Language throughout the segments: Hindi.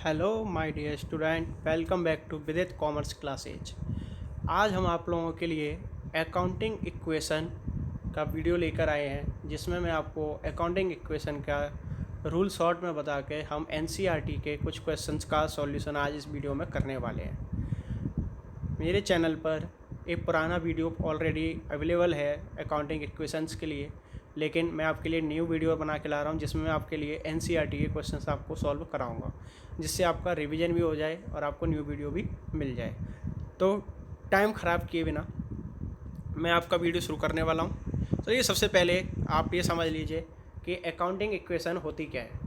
Hello my dear student, welcome back to Vidit commerce classes. आज हम आप लोगों के लिए अकाउंटिंग इक्वेशन का वीडियो लेकर आए हैं, जिसमें मैं आपको अकाउंटिंग इक्वेशन का रूल शॉर्ट में बता के हम एनसीईआरटी के कुछ क्वेश्चंस का सॉल्यूशन आज इस वीडियो में करने वाले हैं। मेरे चैनल पर एक पुराना वीडियो ऑलरेडी अवेलेबल है अकाउंटिंग इक्वेशंस के लिए, लेकिन मैं आपके लिए न्यू वीडियो बना के ला रहा हूँ जिसमें मैं आपके लिए एनसीईआरटी के क्वेश्चंस आपको सॉल्व कराऊंगा, जिससे आपका रिवीजन भी हो जाए और आपको न्यू वीडियो भी मिल जाए। तो टाइम ख़राब किए बिना मैं आपका वीडियो शुरू करने वाला हूँ। तो ये सबसे पहले आप ये समझ लीजिए कि अकाउंटिंग इक्वेशन होती क्या है।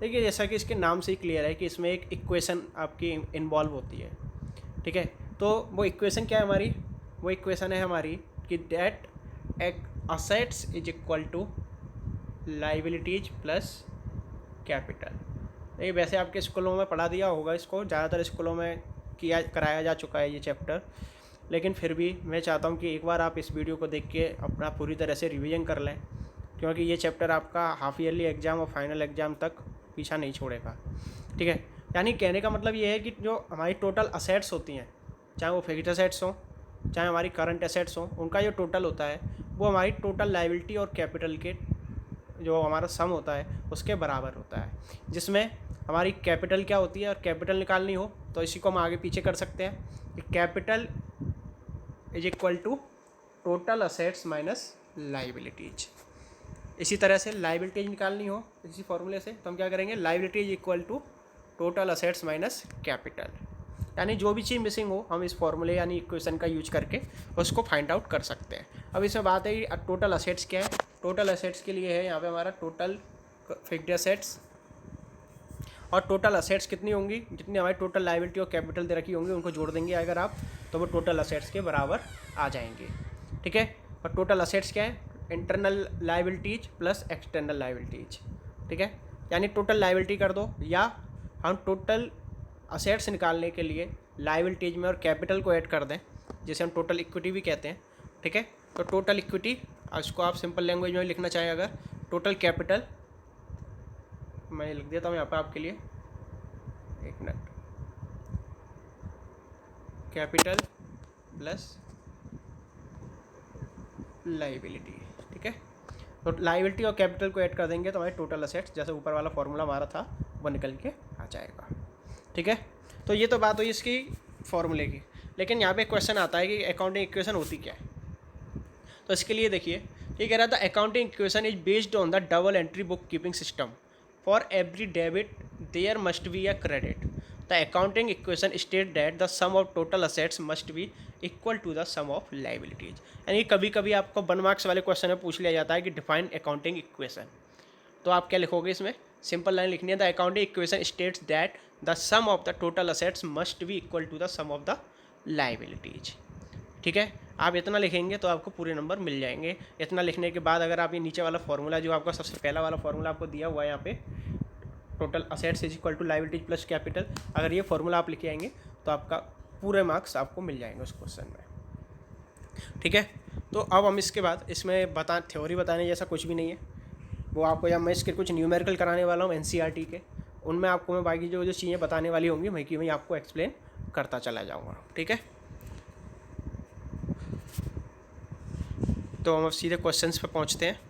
देखिए, जैसा कि इसके नाम से ही क्लियर है कि इसमें एक इक्वेशन आपकी इन्वॉल्व होती है। ठीक है, तो वो इक्वेशन क्या है हमारी? वो इक्वेशन है हमारी कि that assets is equal to liabilities plus capital. ये वैसे आपके स्कूलों में पढ़ा दिया होगा, इसको ज़्यादातर स्कूलों में कराया जा चुका है ये चैप्टर, लेकिन फिर भी मैं चाहता हूँ कि एक बार आप इस वीडियो को देख के अपना पूरी तरह से रिवीजन कर लें, क्योंकि ये चैप्टर आपका हाफ ईयरली एग्ज़ाम और फाइनल एग्ज़ाम तक पीछा नहीं छोड़ेगा। ठीक है, यानी कहने का मतलब ये है कि जो हमारी टोटल असेट्स होती हैं, चाहे वो फिक्स्ड असेट्स हों चाहे हमारी करंट असेट्स हों, उनका जो टोटल होता है वो हमारी टोटल लायबिलिटी और कैपिटल के जो हमारा सम होता है उसके बराबर होता है। जिसमें हमारी कैपिटल क्या होती है, और कैपिटल निकालनी हो तो इसी को हम आगे पीछे कर सकते हैं कि capital is equal to total assets minus liabilities. इसी तरह से लाइबिलिटीज निकालनी हो इसी फॉर्मूले से तो हम क्या करेंगे, liability is equal to total assets minus capital. यानी जो भी चीज़ मिसिंग हो हम इस फॉर्मूले यानी इक्वेशन का यूज करके उसको फाइंड आउट कर सकते हैं। अब इसमें बात है कि टोटल असेट्स क्या है। टोटल असेट्स के लिए है यहाँ पे हमारा टोटल फिक्स्ड असेट्स, और टोटल असेट्स कितनी होंगी, जितनी हमारी टोटल लायबिलिटी और कैपिटल दे रखी होंगी उनको जोड़ देंगे अगर आप, तो वो टोटल असेट्स के बराबर आ जाएंगे। ठीक है, और टोटल असेट्स क्या है, internal liabilities plus external liabilities. ठीक है, यानी टोटल लायबिलिटी कर दो, या हम टोटल असेट्स निकालने के लिए लायबिलिटीज में और कैपिटल को ऐड कर दें, जिसे हम टोटल इक्विटी भी कहते हैं। ठीक है, तो टोटल इक्विटी, इसको आप सिंपल लैंग्वेज में लिखना चाहें अगर, टोटल कैपिटल, मैं लिख देता हूँ यहाँ पर आपके लिए, एक मिनट, कैपिटल प्लस लायबिलिटी। ठीक है, तो लायबिलिटी और कैपिटल को ऐड कर देंगे तो हमारे टोटल असेट्स, जैसे ऊपर वाला फॉर्मूला हमारा था, वो निकल के आ जाएगा। ठीक है, तो ये तो बात हुई इसकी फॉर्मूले की, लेकिन यहाँ पे क्वेश्चन आता है कि अकाउंटिंग इक्वेशन होती क्या है। तो इसके लिए देखिए, ये कह रहा था accounting equation is based on the double entry book keeping system. For every debit there must be a credit. The accounting equation state that the sum of total assets must be equal to the sum of liabilities. यानी कभी कभी आपको 1 मार्क्स वाले क्वेश्चन में पूछ लिया जाता है कि डिफाइन अकाउंटिंग इक्वेशन, तो आप क्या लिखोगे इसमें, सिंपल लाइन लिखनी है, the accounting equation states that the sum of the total assets must be equal to the sum of the liabilities. ठीक है, आप इतना लिखेंगे तो आपको पूरे नंबर मिल जाएंगे। इतना लिखने के बाद अगर आप ये नीचे वाला फॉर्मूला जो आपका सबसे पहला वाला फॉर्मूला आपको दिया हुआ है यहाँ पे, total assets is equal to liabilities plus capital, अगर ये फॉर्मूला आप लिखे आएंगे तो आपका पूरे मार्क्स आपको मिल जाएंगे उस क्वेश्चन में। ठीक है, तो अब हम इसके बाद इसमें थ्योरी बताने जैसा कुछ भी नहीं है, वो आपको, या मैं इसके कुछ न्यूमेरिकल कराने वाला हूँ एनसीईआरटी के, उनमें आपको मैं बाकी जो चीज़ें बताने वाली होंगी वहीं की वहीं आपको एक्सप्लेन करता चला जाऊँगा। ठीक है, तो हम अब सीधे क्वेश्चंस पे पहुंचते हैं।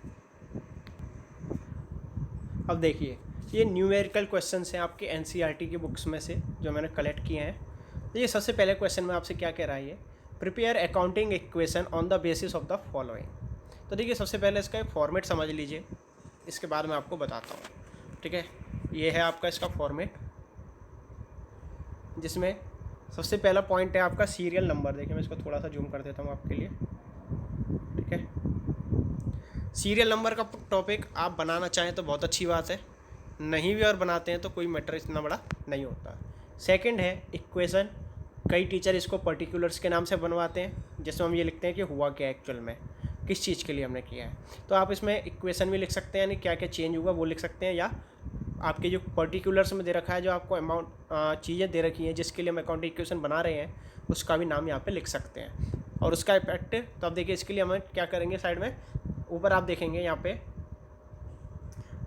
अब देखिए, ये न्यूमेरिकल क्वेश्चंस हैं आपके एनसीईआरटी की बुक्स में से जो मैंने कलेक्ट किए हैं। तो ये सबसे पहले क्वेश्चन में आपसे क्या कह रहा है, ये prepare accounting equation on the basis of the following. तो देखिए, सबसे पहले इसका एक फॉर्मेट समझ लीजिए, इसके बाद मैं आपको बताता हूँ। ठीक है, ये है आपका इसका फॉर्मेट, जिसमें सबसे पहला पॉइंट है आपका सीरियल नंबर। देखिए, मैं इसको थोड़ा सा जूम कर देता हूँ आपके लिए। ठीक है, सीरियल नंबर का टॉपिक आप बनाना चाहें तो बहुत अच्छी बात है, नहीं भी और बनाते हैं तो कोई मैटर इतना बड़ा नहीं होता। सेकंड है इक्वेशन, कई टीचर इसको पर्टिकुलर्स के नाम से बनवाते हैं, जिसमें हम ये लिखते हैं कि हुआ क्या एक्चुअल में, किस चीज़ के लिए हमने किया है। तो आप इसमें इक्वेशन भी लिख सकते हैं, यानी क्या क्या चेंज हुआ वो लिख सकते हैं, या आपके जो पर्टिकुलर्स में दे रखा है, जो आपको अमाउंट चीज़ें दे रखी हैं जिसके लिए हम अकाउंटिंग इक्वेशन बना रहे हैं, उसका भी नाम यहाँ पे लिख सकते हैं, और उसका इफेक्ट। तो अब देखिए, इसके लिए हमें क्या करेंगे, साइड में ऊपर आप देखेंगे यहाँ पे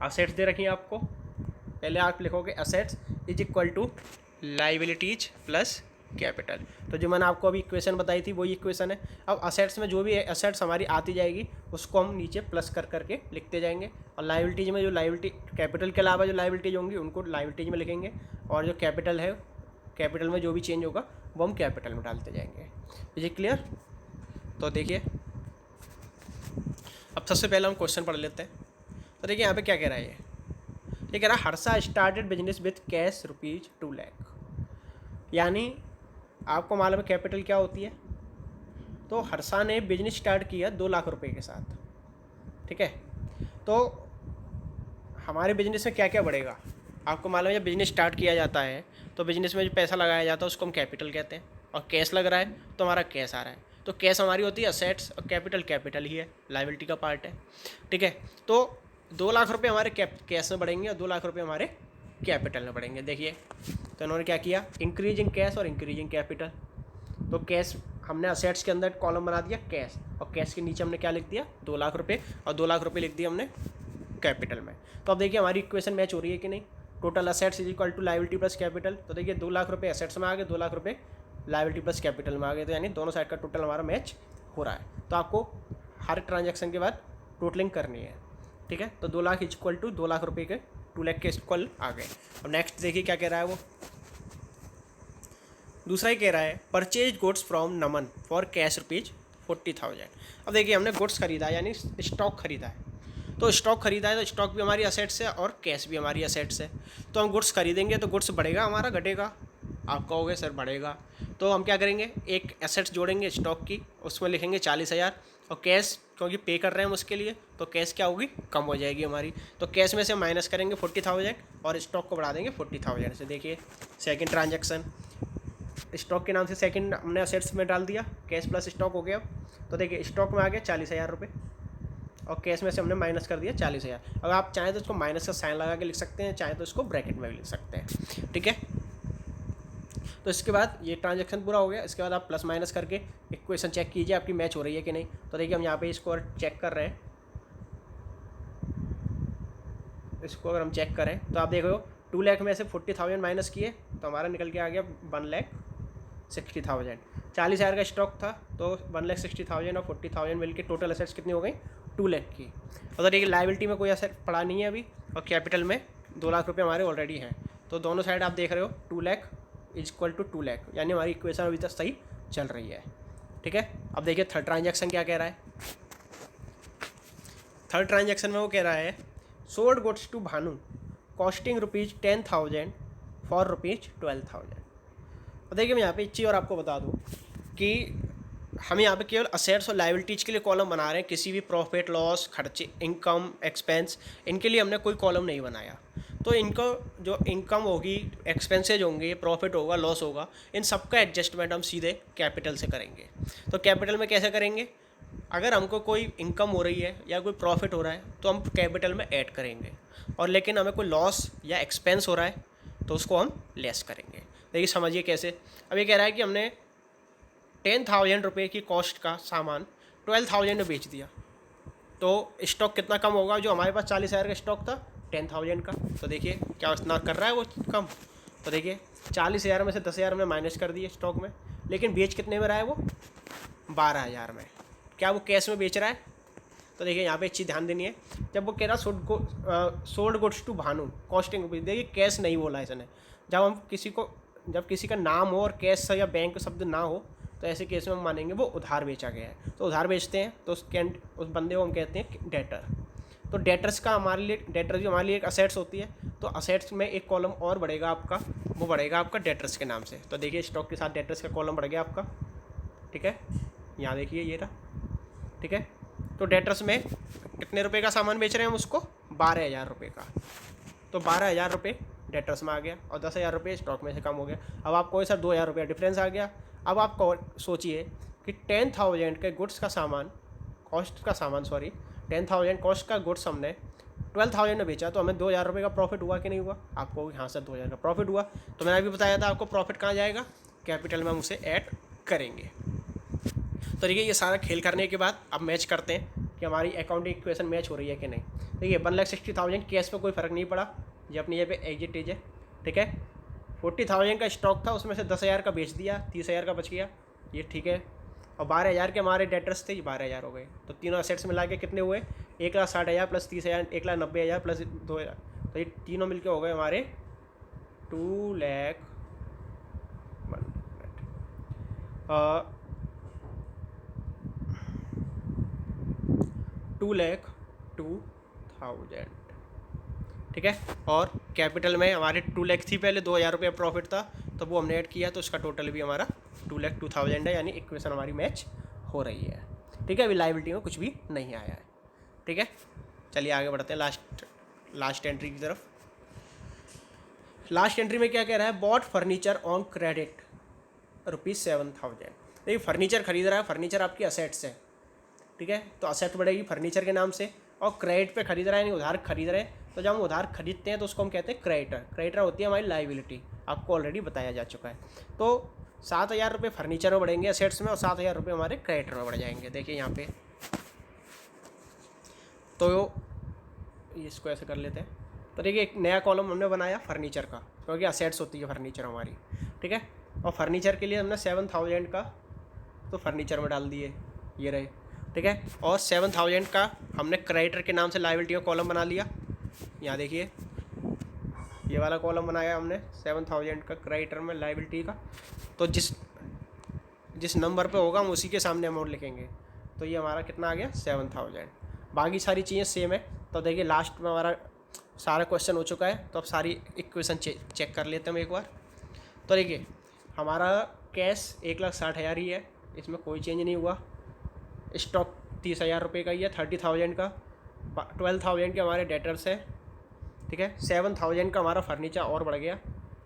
असेट्स दे रखी हैं आपको, पहले आप लिखोगे assets is equal to liabilities plus capital. तो जो मैंने आपको अभी इक्वेशन बताई थी वही इक्वेशन है। अब असेट्स में जो भी असेट्स हमारी आती जाएगी उसको हम नीचे प्लस कर करके लिखते जाएंगे, और लाइबिलिटीज में जो लाइबिलिटी कैपिटल के अलावा जो लाइबिलिटीज होंगी उनको लाइबिलिटीज में लिखेंगे, और जो कैपिटल है कैपिटल में जो भी चेंज होगा वो हम कैपिटल में डालते जाएंगे। ये क्लियर? तो देखिए अब सबसे पहले हम क्वेश्चन पढ़ लेते हैं। तो देखिए यहाँ पे क्या कह रहा है, ये कह रहा है Harsha started business with cash ₹2 lakh. यानी आपको मालूम है कैपिटल क्या होती है, तो हर्षा ने बिजनेस स्टार्ट किया 2 लाख रुपए के साथ, ठीक है। तो हमारे बिजनेस में क्या क्या बढ़ेगा, आपको मालूम है जब बिजनेस स्टार्ट किया जाता है तो बिजनेस में जो पैसा लगाया जाता है उसको हम कैपिटल कहते हैं, और कैश लग रहा है तो हमारा कैश आ रहा है। तो कैश हमारी होती है असेट्स, और कैपिटल ही है, लायबिलिटी का पार्ट है, ठीक है। तो 2 लाख रुपए हमारे कैश में बढ़ेंगे और 2 लाख रुपए हमारे कैपिटल में बढ़ेंगे। देखिए तो इन्होंने क्या किया, इंक्रीजिंग कैश और इंक्रीजिंग कैपिटल। तो कैश हमने असेट्स के अंदर कॉलम बना दिया कैश, और कैश के नीचे हमने क्या लिख दिया 2 लाख रुपए, और 2 लाख रुपए लिख दिया हमने कैपिटल में। तो अब देखिए हमारी इक्वेशन मैच हो रही है कि नहीं। Total assets is equal to liability plus capital. तो देखिए 2 लाख रुपए असेट्स में आ गए, 2 लाख रुपए लायबिलिटी प्लस कैपिटल में आ गए, तो यानी दोनों साइड का टोटल हमारा मैच हो रहा है। तो आपको हर ट्रांजैक्शन के बाद टोटलिंग करनी है, ठीक है। तो 2 lakh is equal to 2 lakh रुपये के 2 लाख के इक्वल आ गए। अब नेक्स्ट देखिए क्या कह रहा है वो, दूसरा ही कह रहा है purchase goods from Naman for cash ₹40,000। अब देखिए हमने गुड्स खरीदा यानी स्टॉक खरीदा है, तो स्टॉक खरीदा है तो स्टॉक भी हमारी असेट्स है और कैश भी हमारी असेट्स है। तो हम गुड्स खरीदेंगे तो गुड्स बढ़ेगा हमारा घटेगा, आप कहोगे सर बढ़ेगा। तो हम क्या करेंगे, एक एसेट्स जोड़ेंगे स्टॉक की, उसमें लिखेंगे 40,000, और कैश क्योंकि पे कर रहे हैं हम उसके लिए तो कैश क्या होगी, कम हो जाएगी हमारी। तो कैश में से माइनस करेंगे 40,000 और स्टॉक को बढ़ा देंगे 40,000 से। देखिए सेकंड ट्रांजैक्शन, स्टॉक के नाम से सेकंड हमने असेट्स में डाल दिया, कैश प्लस स्टॉक हो गया। तो देखिए स्टॉक में आ गया 40,000 रुपये, और कैश में से हमने माइनस कर दिया 40,000। अगर आप चाहें तो इसको माइनस का साइन लगा के लिख सकते हैं, चाहें तो इसको ब्रैकेट में भी लिख सकते हैं, ठीक है। तो इसके बाद ये ट्रांजैक्शन पूरा हो गया। इसके बाद आप प्लस माइनस करके इक्वेशन चेक कीजिए आपकी मैच हो रही है कि नहीं। तो देखिए हम यहाँ पे इसको चेक कर रहे हैं, इसको अगर हम चेक करें तो आप देखो 2 लाख में से 40,000 माइनस किए तो हमारा निकल के आ गया 1,60,000। 40,000 का स्टॉक था तो 1,60,000 और 40,000 मिल के टोटल असेट्स कितनी हो गई 2 लाख की। और देखिए लायबिलिटी में कोई असेट पड़ा नहीं है अभी, और कैपिटल में 2 लाख रुपये हमारे ऑलरेडी हैं। तो दोनों साइड आप देख रहे हो 2 lakh is equal to 2 lakh, यानी हमारी इक्वेशन अभी तक सही चल रही है, ठीक है। अब देखिए थर्ड ट्रांजैक्शन क्या कह रहा है। थर्ड ट्रांजैक्शन में वो कह रहा है sold goods to Bhanu costing ₹10,000 for ₹12,000। और देखिए मैं यहाँ पे एक चीज़ और आपको बता दूँ कि हम यहाँ पे केवल असेट्स और लायबिलिटीज के लिए कॉलम बना रहे हैं, किसी भी प्रॉफिट लॉस खर्चे इनकम एक्सपेंस इनके लिए हमने कोई कॉलम नहीं बनाया। तो इनको जो इनकम होगी एक्सपेंसेज होंगे प्रॉफिट होगा लॉस होगा, इन सब का एडजस्टमेंट हम सीधे कैपिटल से करेंगे। तो कैपिटल में कैसे करेंगे, अगर हमको कोई इनकम हो रही है या कोई प्रॉफिट हो रहा है तो हम कैपिटल में ऐड करेंगे, और लेकिन हमें कोई लॉस या एक्सपेंस हो रहा है तो उसको हम लेस करेंगे। देखिए समझिए कैसे। अब ये कह रहा है कि हमने 10,000 रुपये की कॉस्ट का सामान 12,000 में बेच दिया, तो स्टॉक कितना कम होगा, जो हमारे पास 40,000 का स्टॉक था 10,000 का। तो देखिए क्या इतना कर रहा है वो कम। तो देखिए 40,000 में से 10,000 हमने माइनस कर दिए स्टॉक में, लेकिन बेच कितने में रहा है वो 12,000 में। क्या वो कैश में बेच रहा है। तो देखिए यहाँ पे एक चीज़ ध्यान देनी है, जब वो कह रहा sold goods to Bhanu costing, देखिए कैश नहीं बोला इसने। जब हम जब किसी का नाम हो और कैश या बैंक शब्द ना हो तो ऐसे केस में हम मानेंगे वो उधार बेचा गया है। तो उधार बेचते हैं तो उस बंदे को हम कहते हैं डेटर। तो डेटर्स का हमारे लिए डेटर भी हमारे लिए एक असेट्स होती है, तो असेट्स में एक कॉलम और बढ़ेगा आपका, वो बढ़ेगा आपका डेटर्स के नाम से। तो देखिए स्टॉक के साथ डेटर्स का कॉलम बढ़ गया आपका, ठीक है। यहाँ देखिए ये रहा, ठीक है। तो डेटर्स में कितने रुपए का सामान बेच रहे हैं हम उसको 12,000 रुपये का, तो 12,000 रुपये डेटर्स में आ गया और 10,000 रुपये स्टॉक में से कम हो गया। अब आपको सर 2,000 रुपया डिफरेंस आ गया। अब आप सोचिए कि 10,000 के गुड्स का सामान 10,000 कॉस्ट का गुड्स हमने 12,000 में बेचा, तो हमें 2,000 रुपये का प्रॉफिट हुआ कि नहीं हुआ। आपको हाँ सर 2,000 का प्रॉफिट हुआ। तो मैंने अभी बताया था आपको प्रॉफिट कहाँ जाएगा, कैपिटल में हम उसे ऐड करेंगे। तो देखिए ये सारा खेल करने के बाद अब मैच करते हैं कि हमारी अकाउंटिंग इक्वेशन मैच हो रही है कि नहीं। देखिए 1,60,000 कैश में कोई फ़र्क नहीं पड़ा, ये अपनी ये पे एग्जिट एज है, ठीक है। 40,000 का स्टॉक था, उसमें से 10,000 का बेच दिया, 30,000 का बच गया, ये ठीक है। और 12,000 के हमारे डेटर्स थे, ये 12,000 हो गए। तो तीनों असेट्स मिला के कितने हुए, 1,60,000 प्लस 30,000 1,90,000 प्लस 2,000, तो ये तीनों मिलके हो गए हमारे 2 लाख 2,02,000, ठीक है। और कैपिटल में हमारे 2 लाख थी पहले, 2,000 रुपये प्रॉफिट था, तो वो हमने ऐड किया, तो उसका टोटल भी हमारा 2,02,000 है, यानी इक्वेशन हमारी मैच हो रही है, ठीक है। अभी लायबिलिटी में कुछ भी नहीं आया है, ठीक है। चलिए आगे बढ़ते हैं लास्ट एंट्री की तरफ। लास्ट एंट्री में क्या कह रहा है, बॉट फर्नीचर ऑन क्रेडिट ₹7,000। देखिए फर्नीचर खरीद रहा है, फर्नीचर आपकी असेट्स है, ठीक है। तो असेट बढ़ेगी फर्नीचर के नाम से, और क्रेडिट पे खरीद रहा है, यानी उधार खरीद रहे हैं। तो जब हम उधार खरीदते हैं तो उसको हम कहते हैं क्रेडिटर। क्रेडिटर होती है हमारी लायबिलिटी, आपको ऑलरेडी बताया जा चुका है। तो 7,000 रुपये फर्नीचर में बढ़ेंगे असेट्स में, और 7,000 रुपये हमारे क्रेडिटर में बढ़ जाएंगे। देखिए यहाँ पे, तो इसको ऐसे कर लेते हैं। तो देखिए एक नया कॉलम हमने बनाया फर्नीचर का, क्योंकि असेट्स होती है फर्नीचर हमारी, ठीक है। और फर्नीचर के लिए हमने 7,000 का तो फर्नीचर में डाल दिए, ये रहे, ठीक है। और 7,000 का हमने क्रेडिटर के नाम से लायबिलिटी का कॉलम बना लिया। यहाँ देखिए ये वाला कॉलम बनाया हमने 7,000 का क्रेडिटर में लायबिलिटी का। तो जिस नंबर पे होगा हम उसी के सामने अमाउंट लिखेंगे। तो ये हमारा कितना आ गया, 7,000। बाकी सारी चीज़ें सेम है। तो देखिए लास्ट में हमारा सारा क्वेश्चन हो चुका है। तो अब सारी इक्वेशन चेक कर लेते हैं हम एक बार। तो देखिए हमारा कैश 1,60,000 ही है, इसमें कोई चेंज नहीं हुआ। स्टॉक 30,000 रुपये का ही है, 30,000 का। 12,000 के हमारे डेटर्स है, ठीक है। 7,000 का हमारा फर्नीचर और बढ़ गया।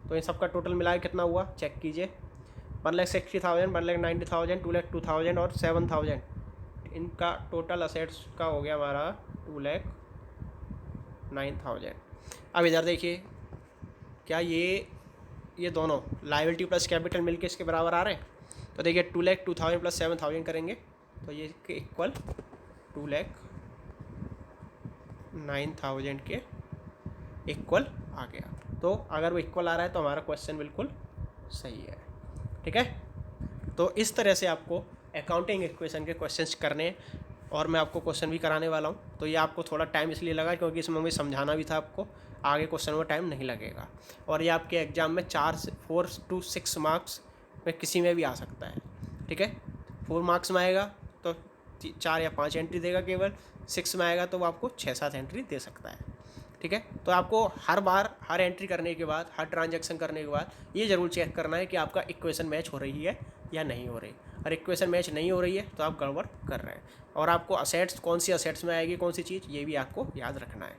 तो इन सब का टोटल मिला के कितना हुआ, चेक कीजिए। 1,60,000, 1,90,000, 2,02,000 और 7,000, इनका टोटल असेट्स का हो गया हमारा 2,09,000। अब इधर देखिए, क्या ये दोनों लायबिलिटी प्लस कैपिटल मिलके इसके बराबर आ रहे हैं। तो देखिए 2,02,000 प्लस 7,000 करेंगे तो ये इक्वल 2,09,000 के इक्वल आ गया। तो अगर वो इक्वल आ रहा है तो हमारा क्वेश्चन बिल्कुल सही है, ठीक है। तो इस तरह से आपको अकाउंटिंग इक्वेशन के क्वेश्चंस करने हैं, और मैं आपको क्वेश्चन भी कराने वाला हूँ। तो ये आपको थोड़ा टाइम इसलिए लगा क्योंकि इसमें मुझे समझाना भी था आपको, आगे क्वेश्चन में टाइम नहीं लगेगा। और ये आपके एग्ज़ाम में 4 to 6 मार्क्स में किसी में भी आ सकता है, ठीक है। 4 मार्क्स में आएगा तो 4 या 5 एंट्री देगा केवल, 6 में आएगा तो वो आपको 6-7 एंट्री दे सकता है, ठीक है। तो आपको हर बार हर एंट्री करने के बाद, हर ट्रांजैक्शन करने के बाद ये ज़रूर चेक करना है कि आपका इक्वेशन मैच हो रही है या नहीं हो रही। और इक्वेशन मैच नहीं हो रही है तो आप गड़बड़ कर रहे हैं। और आपको असेट्स, कौन सी असेट्स में आएगी कौन सी चीज़, ये भी आपको याद रखना है,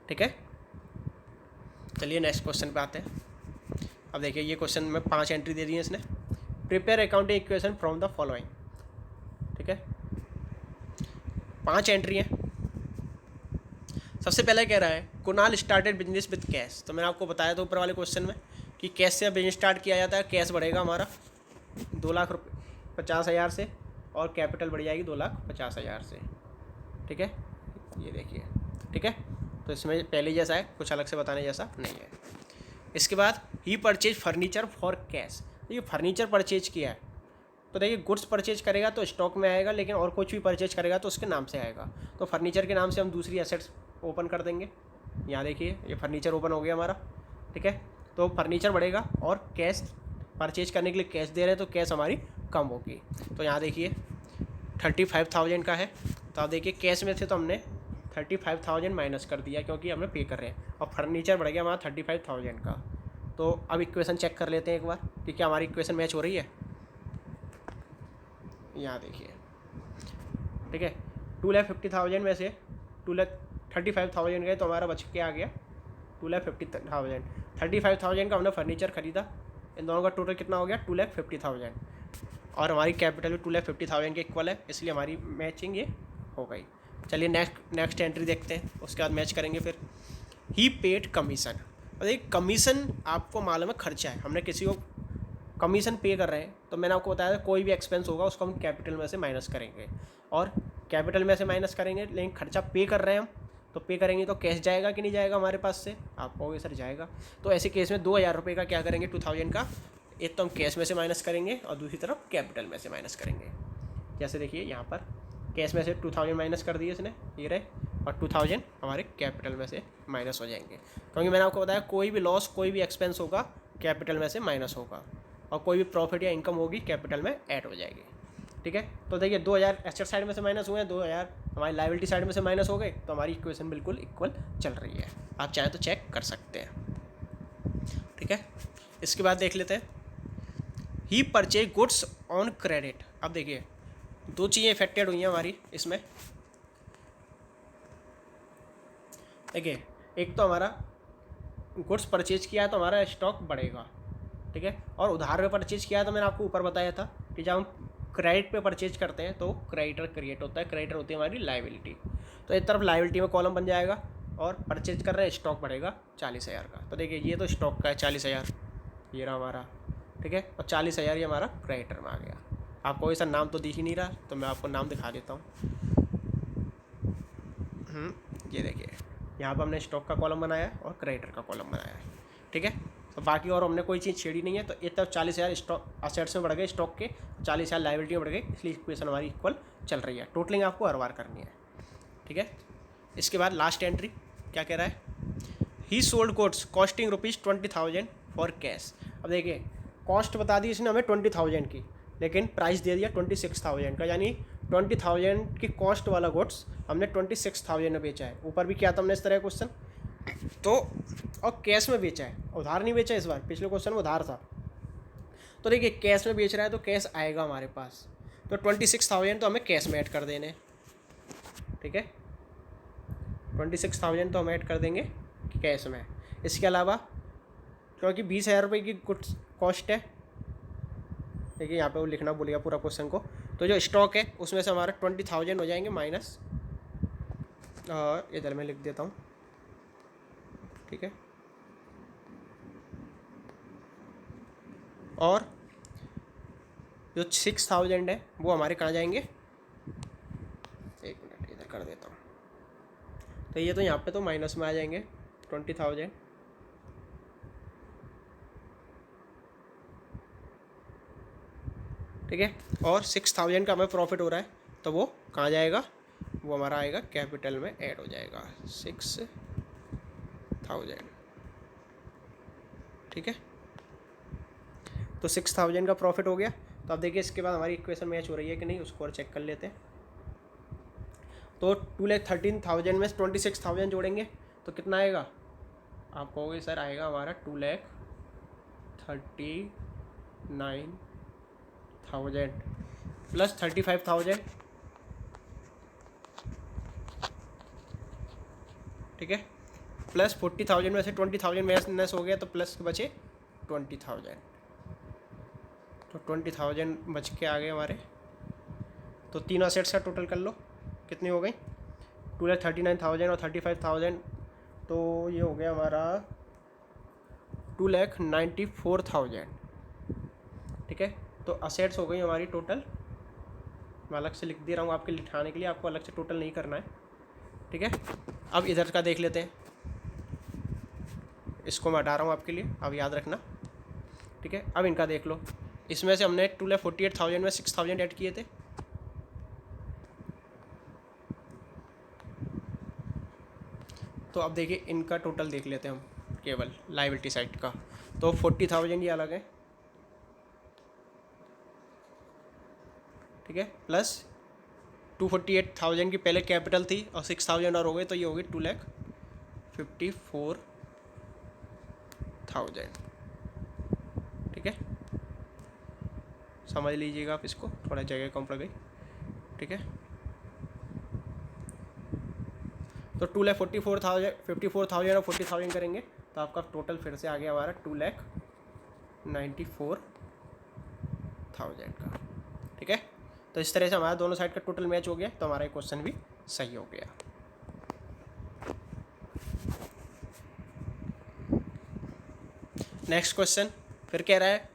ठीक है। चलिए नेक्स्ट क्वेश्चन पे आते हैं। अब देखिए ये क्वेश्चन में 5 एंट्री दे दी है इसने। Prepare accounting equation from the following, ठीक है। 5 एंट्री हैं। सबसे पहले कह रहा है Kunal started business with cash. तो मैंने आपको बताया था ऊपर वाले क्वेश्चन में कि कैश से बिजनेस स्टार्ट किया जाता है। कैश बढ़ेगा हमारा 2,50,000 से, और कैपिटल बढ़ जाएगी 2,50,000 से, ठीक है। ये देखिए, ठीक है। तो इसमें पहले जैसा है, कुछ अलग से बताने जैसा नहीं है। इसके बाद ही परचेज फर्नीचर फॉर कैश। ये फर्नीचर परचेज किया है, तो देखिए गुड्स परचेज करेगा तो स्टॉक में आएगा, लेकिन और कुछ भी परचेज करेगा तो उसके नाम से आएगा। तो फर्नीचर के नाम से हम दूसरी एसेट्स ओपन कर देंगे। यहाँ देखिए ये फर्नीचर ओपन हो गया हमारा, ठीक है। तो फर्नीचर बढ़ेगा, और कैश परचेज करने के लिए कैश दे रहे हैं तो कैश हमारी कम होगी। तो यहाँ देखिए 35,000 का है, तो आप देखिए कैश में थे तो हमने 35,000 माइनस कर दिया क्योंकि हमें पे कर रहे हैं, और फर्नीचर बढ़ गया हमारा 35,000 का। तो अब इक्वेशन चेक कर लेते हैं एक बार कि क्या हमारी इक्वेशन मैच हो रही है। यहाँ देखिए, ठीक है। 2,50,000 में से 2,35,000 गए तो हमारा बच के आ गया 2,50,000। 35,000 का हमने फर्नीचर खरीदा, इन दोनों का टोटल कितना हो गया 2,50,000, और हमारी कैपिटल भी 2,50,000 के इक्वल है, इसलिए हमारी मैचिंग ये हो गई। चलिए नेक्स्ट एंट्री देखते हैं, उसके बाद मैच करेंगे फिर। ही पेड कमीशन। और एक कमीशन आपको मालूम है खर्चा है, हमने किसी को कमीशन पे कर रहे हैं, तो मैंने आपको बताया था कोई भी एक्सपेंस होगा उसको हम कैपिटल में से माइनस करेंगे, और कैपिटल में से माइनस करेंगे, लेकिन खर्चा पे कर रहे हैं हम तो पे करेंगे तो कैश जाएगा कि नहीं जाएगा हमारे पास से? आप कहोगे सर जाएगा। तो ऐसे केस में 2000 रुपये का क्या करेंगे, 2000 का एक तो हम कैश में से माइनस करेंगे और दूसरी तरफ कैपिटल में से माइनस करेंगे। जैसे देखिए यहाँ पर कैश में से 2000 माइनस कर दिए इसने, ये रहे, और 2000 हमारे कैपिटल में से माइनस हो जाएंगे, क्योंकि मैंने आपको बताया कोई भी लॉस कोई भी एक्सपेंस होगा कैपिटल में से माइनस होगा, और कोई भी प्रॉफिट या इनकम होगी कैपिटल में ऐड हो जाएगी। ठीक है, तो देखिए 2000 एसेट साइड में से माइनस हुए हैं, 2000 हमारी लायबिलिटी साइड में से माइनस हो गए, तो हमारी इक्वेशन बिल्कुल इक्वल चल रही है। आप चाहें तो चेक कर सकते हैं। ठीक है, इसके बाद देख लेते हैं ही परचेज गुड्स ऑन क्रेडिट। अब देखिए दो चीज़ें इफेक्टेड हुई हैं हमारी इसमें। देखिए एक तो हमारा गुड्स परचेज किया है तो हमारा स्टॉक बढ़ेगा। ठीक है, और उधार पे परचेज किया है तो मैंने आपको ऊपर बताया था कि जब हम क्रेडिट पे परचेज करते हैं तो क्रेडिटर क्रिएट होता है, क्रेडिटर होती है हमारी लायबिलिटी। तो एक तरफ लायबिलिटी में कॉलम बन जाएगा और परचेज कर रहे हैं, स्टॉक बढ़ेगा 40,000 का। तो देखिए ये तो स्टॉक का है 40,000, ये रहा हमारा। ठीक है, और 40,000 ये हमारा क्रेडिटर में आ गया। आपको ऐसा नाम तो दिख ही नहीं रहा, तो मैं आपको नाम दिखा देता हूँ। ये देखिए यहाँ पर हमने स्टॉक का कॉलम बनाया है और क्रेडिटर का कॉलम बनाया है। ठीक है, तो बाकी और हमने कोई चीज़ छेड़ी नहीं है। तो एक तरफ 40,000 स्टॉक असेट्स में बढ़ गए स्टॉक के, 40,000 लायबिलिटी में बढ़ गई, इसलिए इक्वेशन हमारी इक्वल चल रही है। टोटलिंग आपको हर बार करनी है। ठीक है, इसके बाद लास्ट एंट्री क्या कह रहा है, ही sold goods costing ₹20,000 for cash. अब देखिए कॉस्ट बता दी इसने हमें 20,000 की, लेकिन प्राइस दे दिया 26,000 का, यानी 20,000 की कॉस्ट वाला गुड्स हमने 26,000 में बेचा है। ऊपर भी किया था हमने इस तरह क्वेश्चन, तो और कैश में बेचा है, उधार नहीं बेचा इस बार, पिछले क्वेश्चन में उधार था। तो देखिए कैश में बेच रहा है तो कैश आएगा हमारे पास, तो 26,000 तो हमें कैश में ऐड कर देने। ठीक है, 26,000 तो हम ऐड कर देंगे कैश में। इसके अलावा क्योंकि 20,000 रुपये की गुड्स कॉस्ट है, देखिए यहाँ पे वो लिखना भूल गया पूरा क्वेश्चन को, तो जो स्टॉक है उसमें से हमारा 20,000 हो जाएंगे माइनस, और इधर मैं लिख देता हूँ। ठीक है, और जो 6,000 है वो हमारे कहाँ जाएंगे, एक मिनट इधर कर देता हूँ। तो ये तो यहाँ पे तो माइनस में आ जाएंगे 20,000। ठीक है, और 6,000 का हमें प्रॉफिट हो रहा है, तो वो कहाँ जाएगा, वो हमारा आएगा कैपिटल में ऐड हो जाएगा 6,000। ठीक है, तो 6,000 का प्रॉफिट हो गया। तो अब देखिए इसके बाद हमारी इक्वेशन मैच हो रही है कि नहीं, उसको और चेक कर लेते हैं। तो 2,13,000 में 26,000 जोड़ेंगे तो कितना आएगा, आप कहोगे सर आएगा हमारा 2,39,000 प्लस 35,000। ठीक है, प्लस 40,000 में से 20,000 माइनस हो गया, तो प्लस के बचे 20,000, तो 20,000 बच के आ गए हमारे। तो तीनों असेट्स का टोटल कर लो, कितनी हो गई, 2,39,000 और 35,000, तो ये हो गया हमारा 2,94,000। ठीक है, तो असेट्स हो गई हमारी टोटल, मैं अलग से लिख दे रहा हूँ आपके लिखाने के लिए, आपको अलग से टोटल नहीं करना है। ठीक है, अब इधर का देख लेते हैं, इसको मैं हटा रहा हूँ आपके लिए, अब याद रखना। ठीक है, अब इनका देख लो, इसमें से हमने 2,48,000 में 6,000 ऐड किए थे। तो अब देखिए इनका टोटल देख लेते हैं हम, केवल लायबिलिटी साइड का। तो 40,000 ये अलग है। ठीक है, प्लस 248,000 की पहले कैपिटल थी और 6,000 और हो गए, तो ये होगी 2,54,000। ठीक है, समझ लीजिएगा आप इसको, थोड़ा जगह कम पड़ गई। ठीक है, तो 2,44,000 और 40,000 करेंगे तो आपका टोटल फिर से आ गया हमारा 2,94,000 का। ठीक है, तो इस तरह से हमारा दोनों साइड का टोटल मैच हो गया, तो हमारा क्वेश्चन भी सही हो गया। नेक्स्ट क्वेश्चन फिर कह रहा है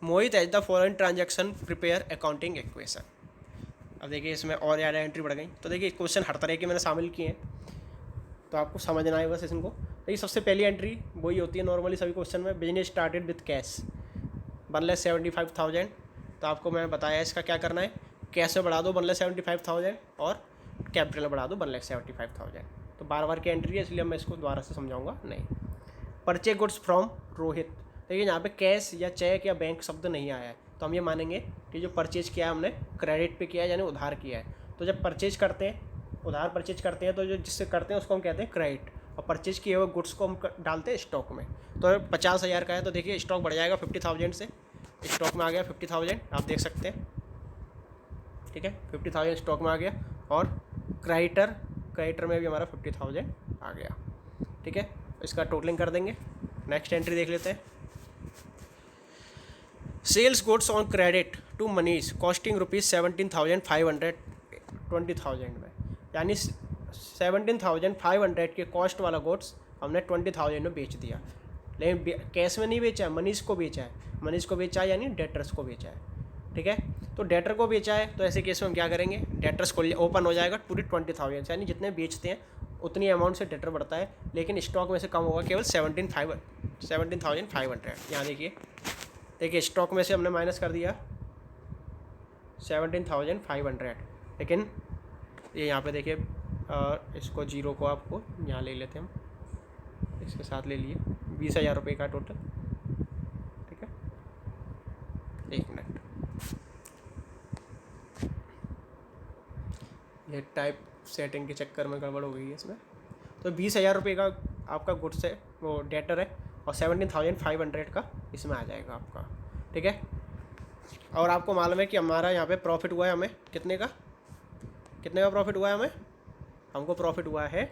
Mohit as the following transaction prepare accounting equation. अब देखिए इसमें और ज़्यादा एंट्री बढ़ गई। तो देखिए क्वेश्चन हर तरह के मैंने शामिल किए हैं, तो आपको समझना है बस इनको। तो ये सबसे पहली एंट्री वही होती है नॉर्मली सभी क्वेश्चन में, बिजनेस स्टार्टेड विथ कैश 1,75,000। तो आपको मैंने बताया इसका क्या करना है, कैश में बढ़ा दो 1,75,000 और कैपिटल में बढ़ा दो 1,75,000। तो बार बार की एंट्री है इसलिए मैं इसको दोबारा से समझाऊंगा नहीं। परचेज गुड्स फ्रॉम रोहित, देखिए यहाँ पे कैश या चेक या बैंक शब्द नहीं आया है, तो हम ये मानेंगे कि जो परचेज किया है हमने क्रेडिट पे किया है, यानी उधार किया है। तो जब परचेज करते हैं, उधार परचेज करते हैं, तो जो जिससे करते हैं उसको हम कहते हैं क्रेडिट, और परचेज किए हुए गुड्स को हम डालते हैं स्टॉक में। तो 50,000 का है तो देखिए स्टॉक बढ़ जाएगा 50,000 से, स्टॉक में आ गया 50,000, आप देख सकते हैं, ठीक है, 50,000 स्टॉक में आ गया। और क्रेडिटर में भी हमारा 50,000 आ गया, ठीक है। इसका टोटलिंग कर देंगे। नेक्स्ट एंट्री देख लेते हैं, sales goods on credit to Manish costing ₹17,500 20,000 में, यानी 17,500 के कॉस्ट वाला गुड्स हमने 20,000 में बेच दिया, लेकिन कैश में नहीं बेचा है, मनीष को बेचा है। मनीष को बेचा है यानी डेटर्स को बेचा है, ठीक है। तो डेटर को बेचा है तो ऐसे केस में हम क्या करेंगे, डेटर्स को ओपन हो जाएगा पूरी 20,000 से, यानी जितने बेचते हैं उतनी अमाउंट से डेटर बढ़ता है, लेकिन स्टॉक में से कम होगा केवल 17,500। यहाँ देखिए स्टॉक में से हमने माइनस कर दिया 17,500, लेकिन ये यहाँ पे देखिए इसको जीरो को आपको यहाँ ले लेते हैं हम, इसके साथ ले लिए 20,000 रुपये का टोटल, ठीक है। एक मिनट, ये टाइप सेटिंग के चक्कर में गड़बड़ हो गई है इसमें। तो 20,000 रुपये का आपका गुड्स है, वो डेटर है, और 17,500 का इसमें आ जाएगा आपका, ठीक है। और आपको मालूम है कि हमारा यहाँ पे प्रॉफिट हुआ है, हमें कितने का प्रॉफिट हुआ है, हमको प्रॉफिट हुआ है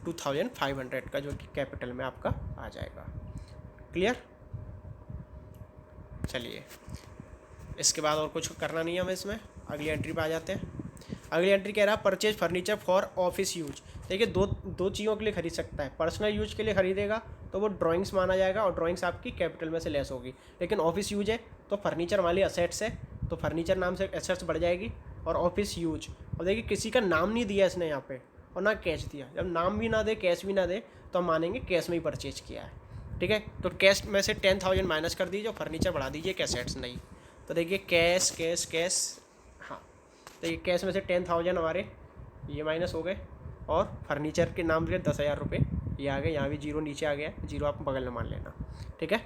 2,500 का, जो कि कैपिटल में आपका आ जाएगा। क्लियर? चलिए, इसके बाद और कुछ करना नहीं है हमें इसमें, अगली एंट्री पे आ जाते हैं। अगली एंट्री कह रहा है purchase furniture for office use. देखिए दो चीज़ों के लिए खरीद सकता है, पर्सनल यूज के लिए खरीदेगा तो वो ड्राइंग्स माना जाएगा और ड्राइंग्स आपकी कैपिटल में से लेस होगी, लेकिन ऑफिस यूज है तो फर्नीचर वाली असेट्स है तो फर्नीचर नाम से एसेट्स बढ़ जाएगी, और ऑफिस यूज, और देखिए किसी का नाम नहीं दिया इसने यहाँ पे और ना कैश दिया, जब नाम भी ना दे कैश भी ना दे तो हम मानेंगे कैश में ही परचेज किया है, ठीक है। तो कैश में से 10,000 माइनस कर दीजिए और फर्नीचर बढ़ा दीजिए, कैसेट्स नहीं। तो देखिए कैश, हाँ, तो ये कैश में से 10,000 हमारे ये माइनस हो गए, और फर्नीचर के नाम के 10,000 रुपये ये आ गए, यहाँ भी जीरो नीचे आ गया, जीरो आप बगल में मान लेना, ठीक है।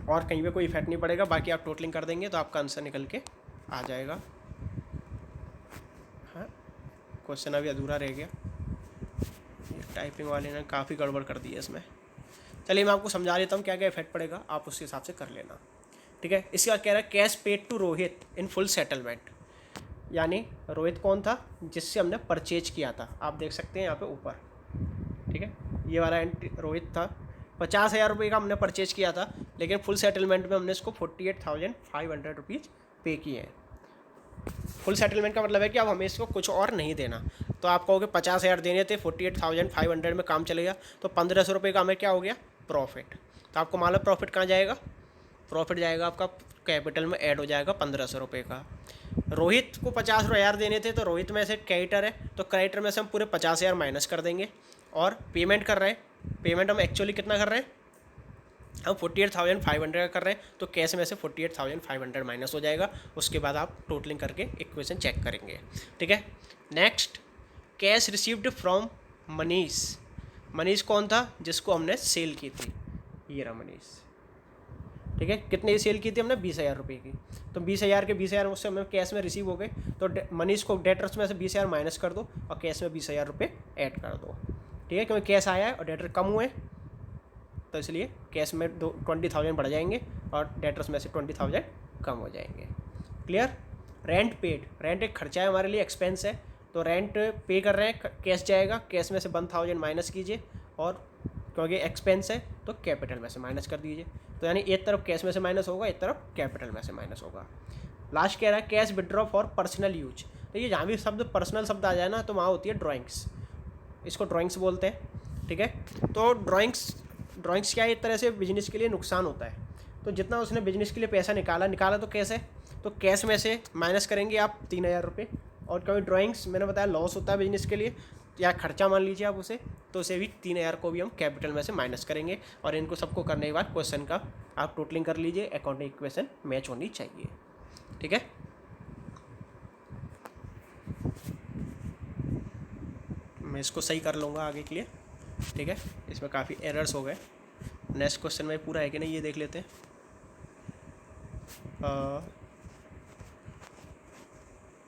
और कहीं पे कोई इफेक्ट नहीं पड़ेगा, बाकी आप टोटलिंग कर देंगे तो आपका आंसर निकल के आ जाएगा। हाँ, क्वेश्चन अभी अधूरा रह गया, टाइपिंग वाले ने काफ़ी गड़बड़ कर दी है इसमें। चलिए मैं आपको समझा देता हूँ क्या क्या इफेक्ट पड़ेगा, आप उसके हिसाब से कर लेना, ठीक है। इसका कह रहा है cash paid to Rohit in full settlement, यानी रोहित कौन था, जिससे हमने परचेज किया था, आप देख सकते हैं यहाँ पे ऊपर, ठीक है। ये वाला एंट्री रोहित था, 50,000 रुपये का हमने परचेज किया था, लेकिन फुल सेटलमेंट में हमने इसको 48,500 रुपीज़ पे किए हैं। फुल सेटलमेंट का मतलब है कि अब हमें इसको कुछ और नहीं देना। तो आप कहोगे 50,000 देने थे, 48,500 में काम चलेगा, तो 1,500 रुपये का हमें क्या हो गया, प्रॉफिट। तो आपको मालूम प्रॉफिट कहाँ जाएगा, प्रॉफिट जाएगा आपका कैपिटल में ऐड हो जाएगा 1,500 रुपये का। रोहित को 50,000 देने थे, तो रोहित में से क्रेडिटर है तो क्रेडिटर में से हम पूरे 50,000 माइनस कर देंगे, और पेमेंट कर रहे हैं, पेमेंट हम एक्चुअली कितना कर रहे हैं, हम 48,500 कर रहे हैं, तो कैश में से 48,500 माइनस हो जाएगा। उसके बाद आप टोटलिंग करके इक्वेशन चेक करेंगे, ठीक है। Next, cash received from Manish कौन था, जिसको हमने सेल की थी, ये रहा मनीष, ठीक है। कितने की सेल की थी हमने, 20,000 रुपये की। तो 20,000 के 20,000 उससे हमें कैश में रिसीव हो गए, तो मनीष को डेटर्स में से 20,000 माइनस कर दो और कैश में 20,000 रुपये ऐड कर दो, ठीक है। क्योंकि कैश आया है और डेटर कम हुए, तो इसलिए कैश में 20,000 बढ़ जाएंगे और डेटर्स में से 20,000 कम हो जाएंगे। क्लियर? रेंट पेड, रेंट एक खर्चा है हमारे लिए, एक्सपेंस है, तो रेंट पे कर रहे हैं, कैश जाएगा, कैश में से 1,000 माइनस कीजिए, और क्योंकि एक्सपेंस है तो कैपिटल में से माइनस कर दीजिए। तो यानी एक तरफ कैश में से माइनस होगा, एक तरफ कैपिटल में से माइनस होगा। लास्ट कह रहा है cash withdraw for personal use. तो ये जहाँ भी शब्द पर्सनल शब्द आ जाए ना, तो वहाँ होती है ड्राइंग्स, इसको ड्राइंग्स बोलते हैं, ठीक है। तो ड्राइंग्स क्या है, एक तरह से बिजनेस के लिए नुकसान होता है। तो जितना उसने बिजनेस के लिए पैसा निकाला तो कैश है, तो कैश में से माइनस करेंगे आप 3,000 रुपये, और कभी ड्राइंग्स मैंने बताया लॉस होता है बिजनेस के लिए, या खर्चा मान लीजिए आप उसे, तो उसे भी 3000 को भी हम कैपिटल में से माइनस करेंगे। और इनको सबको करने के बाद क्वेश्चन का आप टोटलिंग कर लीजिए, अकाउंटिंग इक्वेशन मैच होनी चाहिए। ठीक है, मैं इसको सही कर लूँगा आगे के लिए। ठीक है, इसमें काफ़ी एरर्स हो गए। नेक्स्ट क्वेश्चन में पूरा है कि नहीं ये देख लेते हैं।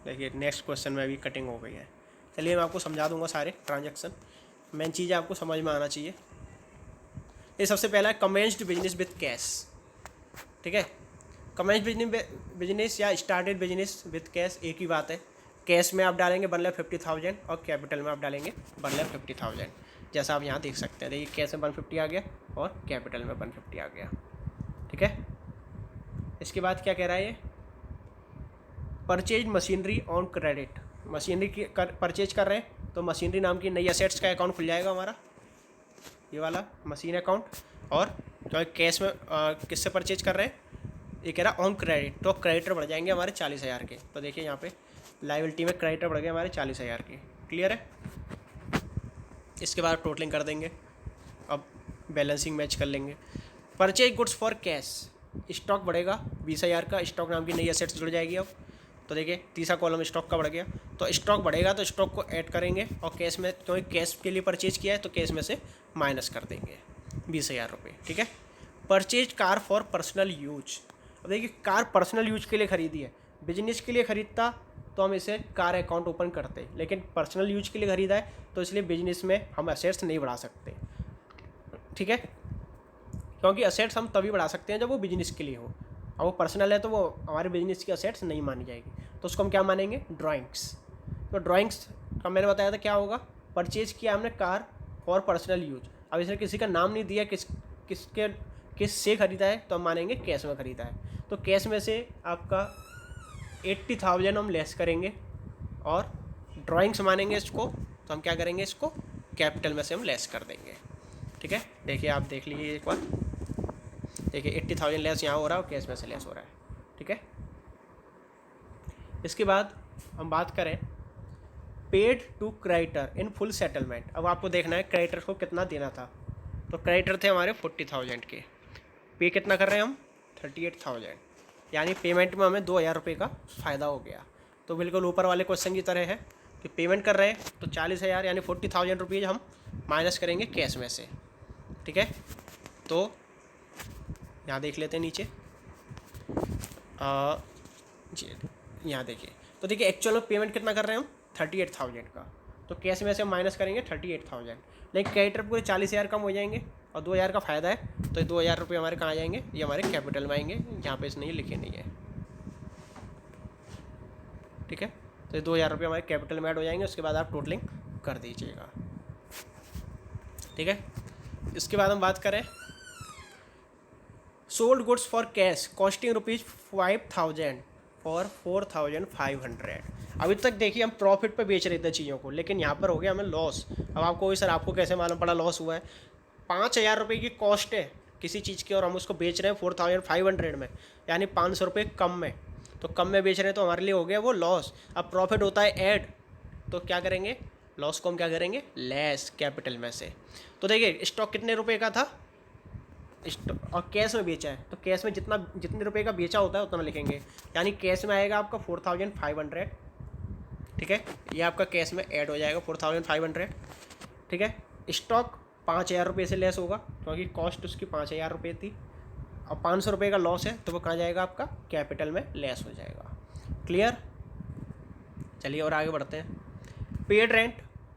देखिए नेक्स्ट क्वेश्चन में भी कटिंग हो गई है। चलिए मैं आपको समझा दूंगा सारे ट्रांजैक्शन, मेन चीज़ें आपको समझ में आना चाहिए। ये सबसे पहला है कमेंस्ड बिजनेस विथ कैश। ठीक है, कमेंस्ड बिजनेस या स्टार्टेड बिजनेस विथ कैश एक ही बात है। कैश में आप डालेंगे 1,50,000 और कैपिटल में आप डालेंगे 1,50,000, जैसा आप यहाँ देख सकते हैं। देखिए कैश में 150 आ गया और कैपिटल में 150 आ गया। ठीक है, इसके बाद क्या कह रहा है ये, purchase machinery on credit. Machinery की परचेज कर रहे हैं तो मशीनरी नाम की नई असेट्स का अकाउंट खुल जाएगा हमारा, ये वाला मशीन अकाउंट। और जो कैश में किससे परचेज कर रहे हैं, ये कह रहा ऑन क्रेडिट, तो क्रेडिटर बढ़ जाएंगे हमारे 40,000 के। तो देखिए यहाँ पे लायबिलिटी में क्रेडिटर बढ़ गए हमारे 40,000 के। क्लियर है, इसके बाद टोटलिंग कर देंगे, अब बैलेंसिंग मैच कर लेंगे। Purchase goods for cash, stock बढ़ेगा 20,000 का, स्टॉक नाम की नई असेट्स जुड़ जाएगी अब। तो देखिए तीसरा कॉलम स्टॉक का बढ़ गया, तो स्टॉक बढ़ेगा तो स्टॉक को ऐड करेंगे और कैश में, क्योंकि कैश के लिए परचेज किया है तो कैश में से माइनस कर देंगे 20,000 रुपये। ठीक है, purchase car for personal use. अब देखिए कार पर्सनल यूज के लिए खरीदी है, बिजनेस के लिए ख़रीदता तो हम इसे कार अकाउंट ओपन करते, लेकिन पर्सनल यूज के लिए ख़रीदा है तो इसलिए बिजनेस में हम असेट्स नहीं बढ़ा सकते। ठीक है, क्योंकि असेट्स हम तभी बढ़ा सकते हैं जब वो बिजनेस के लिए हो, और वो पर्सनल है तो वो हमारे बिजनेस की असेट्स नहीं मानी जाएगी, तो उसको हम क्या मानेंगे, ड्राइंग्स। तो ड्राइंग्स का मैंने बताया था क्या होगा, परचेज किया हमने कार फॉर पर्सनल यूज। अब इसने किसी का नाम नहीं दिया, किस से ख़रीदा है, तो हम मानेंगे कैश में ख़रीदा है। तो कैश में से आपका 80,000 हम लेस करेंगे और ड्राइंग्स मानेंगे इसको, तो हम क्या करेंगे, इसको कैपिटल में से हम लेस कर देंगे। ठीक है, देखिए आप देख लीजिए एक बार, देखिए 80,000 लेस यहाँ हो रहा है और कैश में से लेस हो रहा है। ठीक है, इसके बाद हम बात करें paid to creditor in full settlement. अब आपको देखना है क्रेडिटर को कितना देना था, तो क्रेडिटर थे हमारे 40,000 के, पे कितना कर रहे हैं हम 38,000, यानी पेमेंट में हमें 2,000 रुपये का फ़ायदा हो गया। तो बिल्कुल ऊपर वाले क्वेश्चन की तरह है कि पेमेंट कर रहे हैं तो 40,000 यानी 40,000 रुपीज़ हम माइनस करेंगे कैश में से। ठीक है, तो यहाँ देख लेते हैं नीचे, जी यहाँ देखिए, तो देखिए एक्चुअल में पेमेंट कितना कर रहे हैं हम 38,000 का, तो कैश में से हम माइनस करेंगे 38,000, लेकिन क्रेडिटर पूरे 40,000 कम हो जाएंगे और 2,000 का फ़ायदा है, तो 2,000 रुपये हमारे कहाँ जाएंगे, ये हमारे कैपिटल में आएंगे, यहाँ पे इसने ये लिखे नहीं है। ठीक है, तो 2,000 रुपये हमारे कैपिटल में ऐड हो जाएंगे, उसके बाद आप टोटलिंग कर दीजिएगा। ठीक है, इसके बाद हम बात करें sold goods for cash costing ₹5,000 for 4,500। अभी तक देखिए हम प्रॉफिट पे बेच रहे थे चीज़ों को, लेकिन यहाँ पर हो गया हमें लॉस। अब आपको सर आपको कैसे मालूम पड़ा लॉस हुआ है, 5,000 रुपये की कॉस्ट है किसी चीज़ की और हम उसको बेच रहे हैं 4,500 में, यानी 500 रुपये कम में, तो कम में बेच रहे हैं तो हमारे लिए हो गया वो लॉस। अब प्रॉफिट होता है ऐड, तो क्या करेंगे, लॉस को हम क्या करेंगे, लेस कैपिटल में से। तो देखिए स्टॉक कितने रुपए का था और कैश में बेचा है, तो कैश में जितने रुपए का बेचा होता है उतना लिखेंगे, यानी कैश में आएगा आपका 4,500। ठीक है, ये आपका कैश में ऐड हो जाएगा 4,500। ठीक है, स्टॉक 5,000 रुपये से लेस होगा क्योंकि कॉस्ट उसकी 5,000 रुपये थी, और 500 रुपये का लॉस है तो वो कहाँ जाएगा, आपका कैपिटल में लेस हो जाएगा। क्लियर, चलिए और आगे बढ़ते हैं। पेड रेंट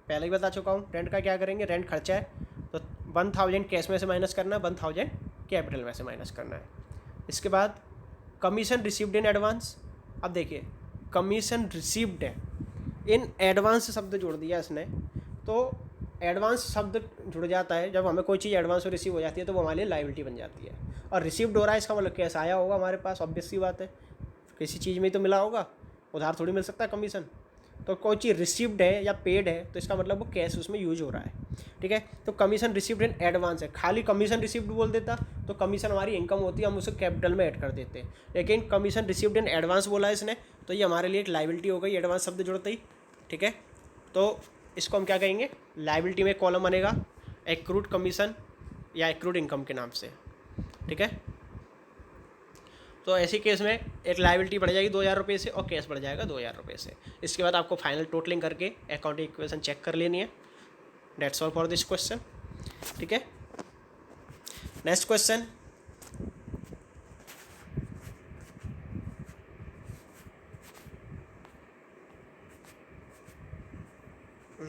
पहले ही बता चुका हूँ, रेंट का क्या करेंगे, रेंट खर्चा है तो 1,000 कैश में से माइनस करना है, 1,000 कैपिटल में से माइनस करना है। इसके बाद कमीशन रिसीव्ड इन एडवांस। अब देखिए कमीशन रिसीव्ड है, इन एडवांस शब्द जोड़ दिया इसने, तो एडवांस शब्द जुड़ जाता है जब हमें कोई चीज़ एडवांस में रिसीव हो जाती है तो वो हमारे लिए लायबिलिटी बन जाती है। और रिसीव्ड हो रहा है इसका मतलब कैश आया होगा हमारे पास, ऑब्वियस सी बात है, किसी चीज़ में ही तो मिला होगा, उधार थोड़ी मिल सकता है कमीशन। तो कोई चीज़ रिसीव्ड है या पेड है तो इसका मतलब वो कैश उसमें यूज हो रहा है। ठीक है, तो कमीशन रिसीव्ड इन एडवांस है, खाली कमीशन रिसीव्ड बोल देता तो कमीशन हमारी इनकम होती है, हम उसे कैपिटल में ऐड कर देते, लेकिन कमीशन रिसीव्ड इन एडवांस बोला है इसने, तो ये हमारे लिए एक लायबिलिटी हो गई एडवांस शब्द जुड़ते ही। ठीक है, तो इसको हम क्या कहेंगे, लायबिलिटी में कॉलम बनेगा एक्रूड कमीशन या एक्रूड इनकम के नाम से, ठीक है। तो ऐसे केस में एक लायबिलिटी बढ़ जाएगी 2,000 रुपये से और कैश बढ़ जाएगा 2,000 रुपये से। इसके बाद आपको फाइनल टोटलिंग करके अकाउंटिंग इक्वेशन चेक कर लेनी है। That's all for this question, ठीक है। नेक्स्ट क्वेश्चन,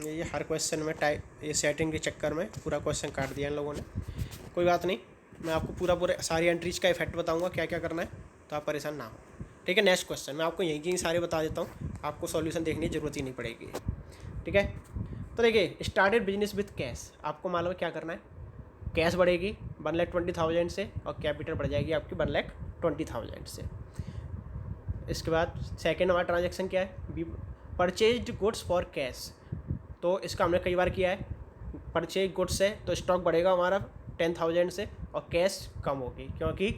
ये हर क्वेश्चन में ये सेटिंग के चक्कर में पूरा क्वेश्चन काट दिया इन लोगों ने, कोई बात नहीं, मैं आपको पूरे सारी एंट्रीज का इफेक्ट बताऊंगा क्या क्या करना है, तो आप परेशान ना हो, ठीक है। नेक्स्ट क्वेश्चन मैं आपको यहीं सारे बता देता हूँ, आपको सॉल्यूशन देखने की जरूरत ही नहीं पड़ेगी, ठीक है। तो देखिए, स्टार्टेड बिजनेस विथ कैश, आपको मालूम है क्या करना है, कैश बढ़ेगी 1,20,000 से और कैपिटल बढ़ जाएगी आपकी 1,20,000 से। इसके बाद सेकेंड हमारा ट्रांजेक्शन क्या है, परचेज्ड गुड्स फॉर कैश, तो इसका हमने कई बार किया है। परचेज गुड्स है तो स्टॉक बढ़ेगा हमारा 10,000 से और कैश कम होगी, क्योंकि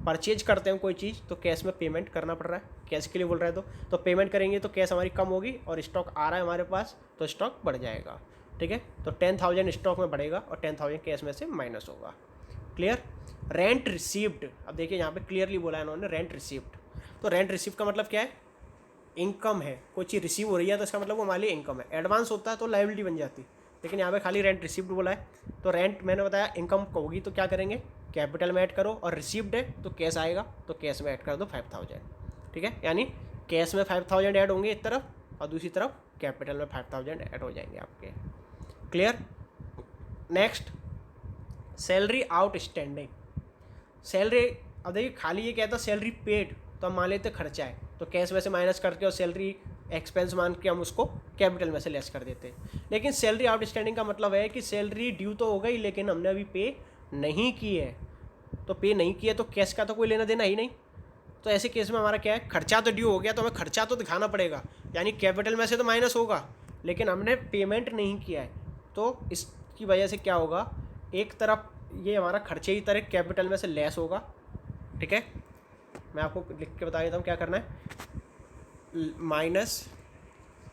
परचेज करते हैं कोई चीज़ तो कैश में पेमेंट करना पड़ रहा है, कैश के लिए बोल रहे हैं तो पेमेंट करेंगे तो कैश हमारी कम होगी और स्टॉक आ रहा है हमारे पास तो स्टॉक बढ़ जाएगा, ठीक है। तो 10,000 स्टॉक में बढ़ेगा और 10,000 कैश में से माइनस होगा, क्लियर। रेंट रिसीव्ड, अब देखिए यहाँ पे क्लियरली बोला है इन्होंने रेंट रिसीव्ड, तो रेंट रिसीव का मतलब क्या है, इनकम है, कोई चीज़ रिसीव हो रही है तो इसका मतलब वो हमारे लिए इनकम है। एडवांस होता है तो लायबिलिटी बन जाती, लेकिन यहाँ पे खाली रेंट रिसीव्ड बोला है, तो रेंट मैंने बताया इनकम होगी तो क्या करेंगे, कैपिटल में ऐड करो, और रिसीव्ड है तो कैश आएगा तो कैश में ऐड कर दो 5,000, ठीक है। यानी कैश में 5,000 ऐड होंगे एक तरफ और दूसरी तरफ कैपिटल में 5,000 ऐड हो जाएंगे आपके, clear. Next, salary outstanding, salary, अब देखिए खाली ये कहता सैलरी पेड तो हम मान लेते खर्चा है, तो कैश में से माइनस करके और सैलरी एक्सपेंस मान के हम उसको कैपिटल में से लेस कर देते हैं। लेकिन सैलरी आउटस्टैंडिंग का मतलब है कि सैलरी ड्यू तो हो गई लेकिन हमने अभी पे नहीं की है, तो पे नहीं किया तो कैश का तो कोई लेना देना ही नहीं। तो ऐसे केस में हमारा क्या है, खर्चा तो ड्यू हो गया तो हमें खर्चा तो दिखाना पड़ेगा, यानी कैपिटल में से तो माइनस होगा लेकिन हमने पेमेंट नहीं किया है, तो इसकी वजह से क्या होगा, एक तरफ ये हमारा खर्चे की तरह कैपिटल में से लेस होगा, ठीक है। मैं आपको लिख के बता देता हूँ क्या करना है, माइनस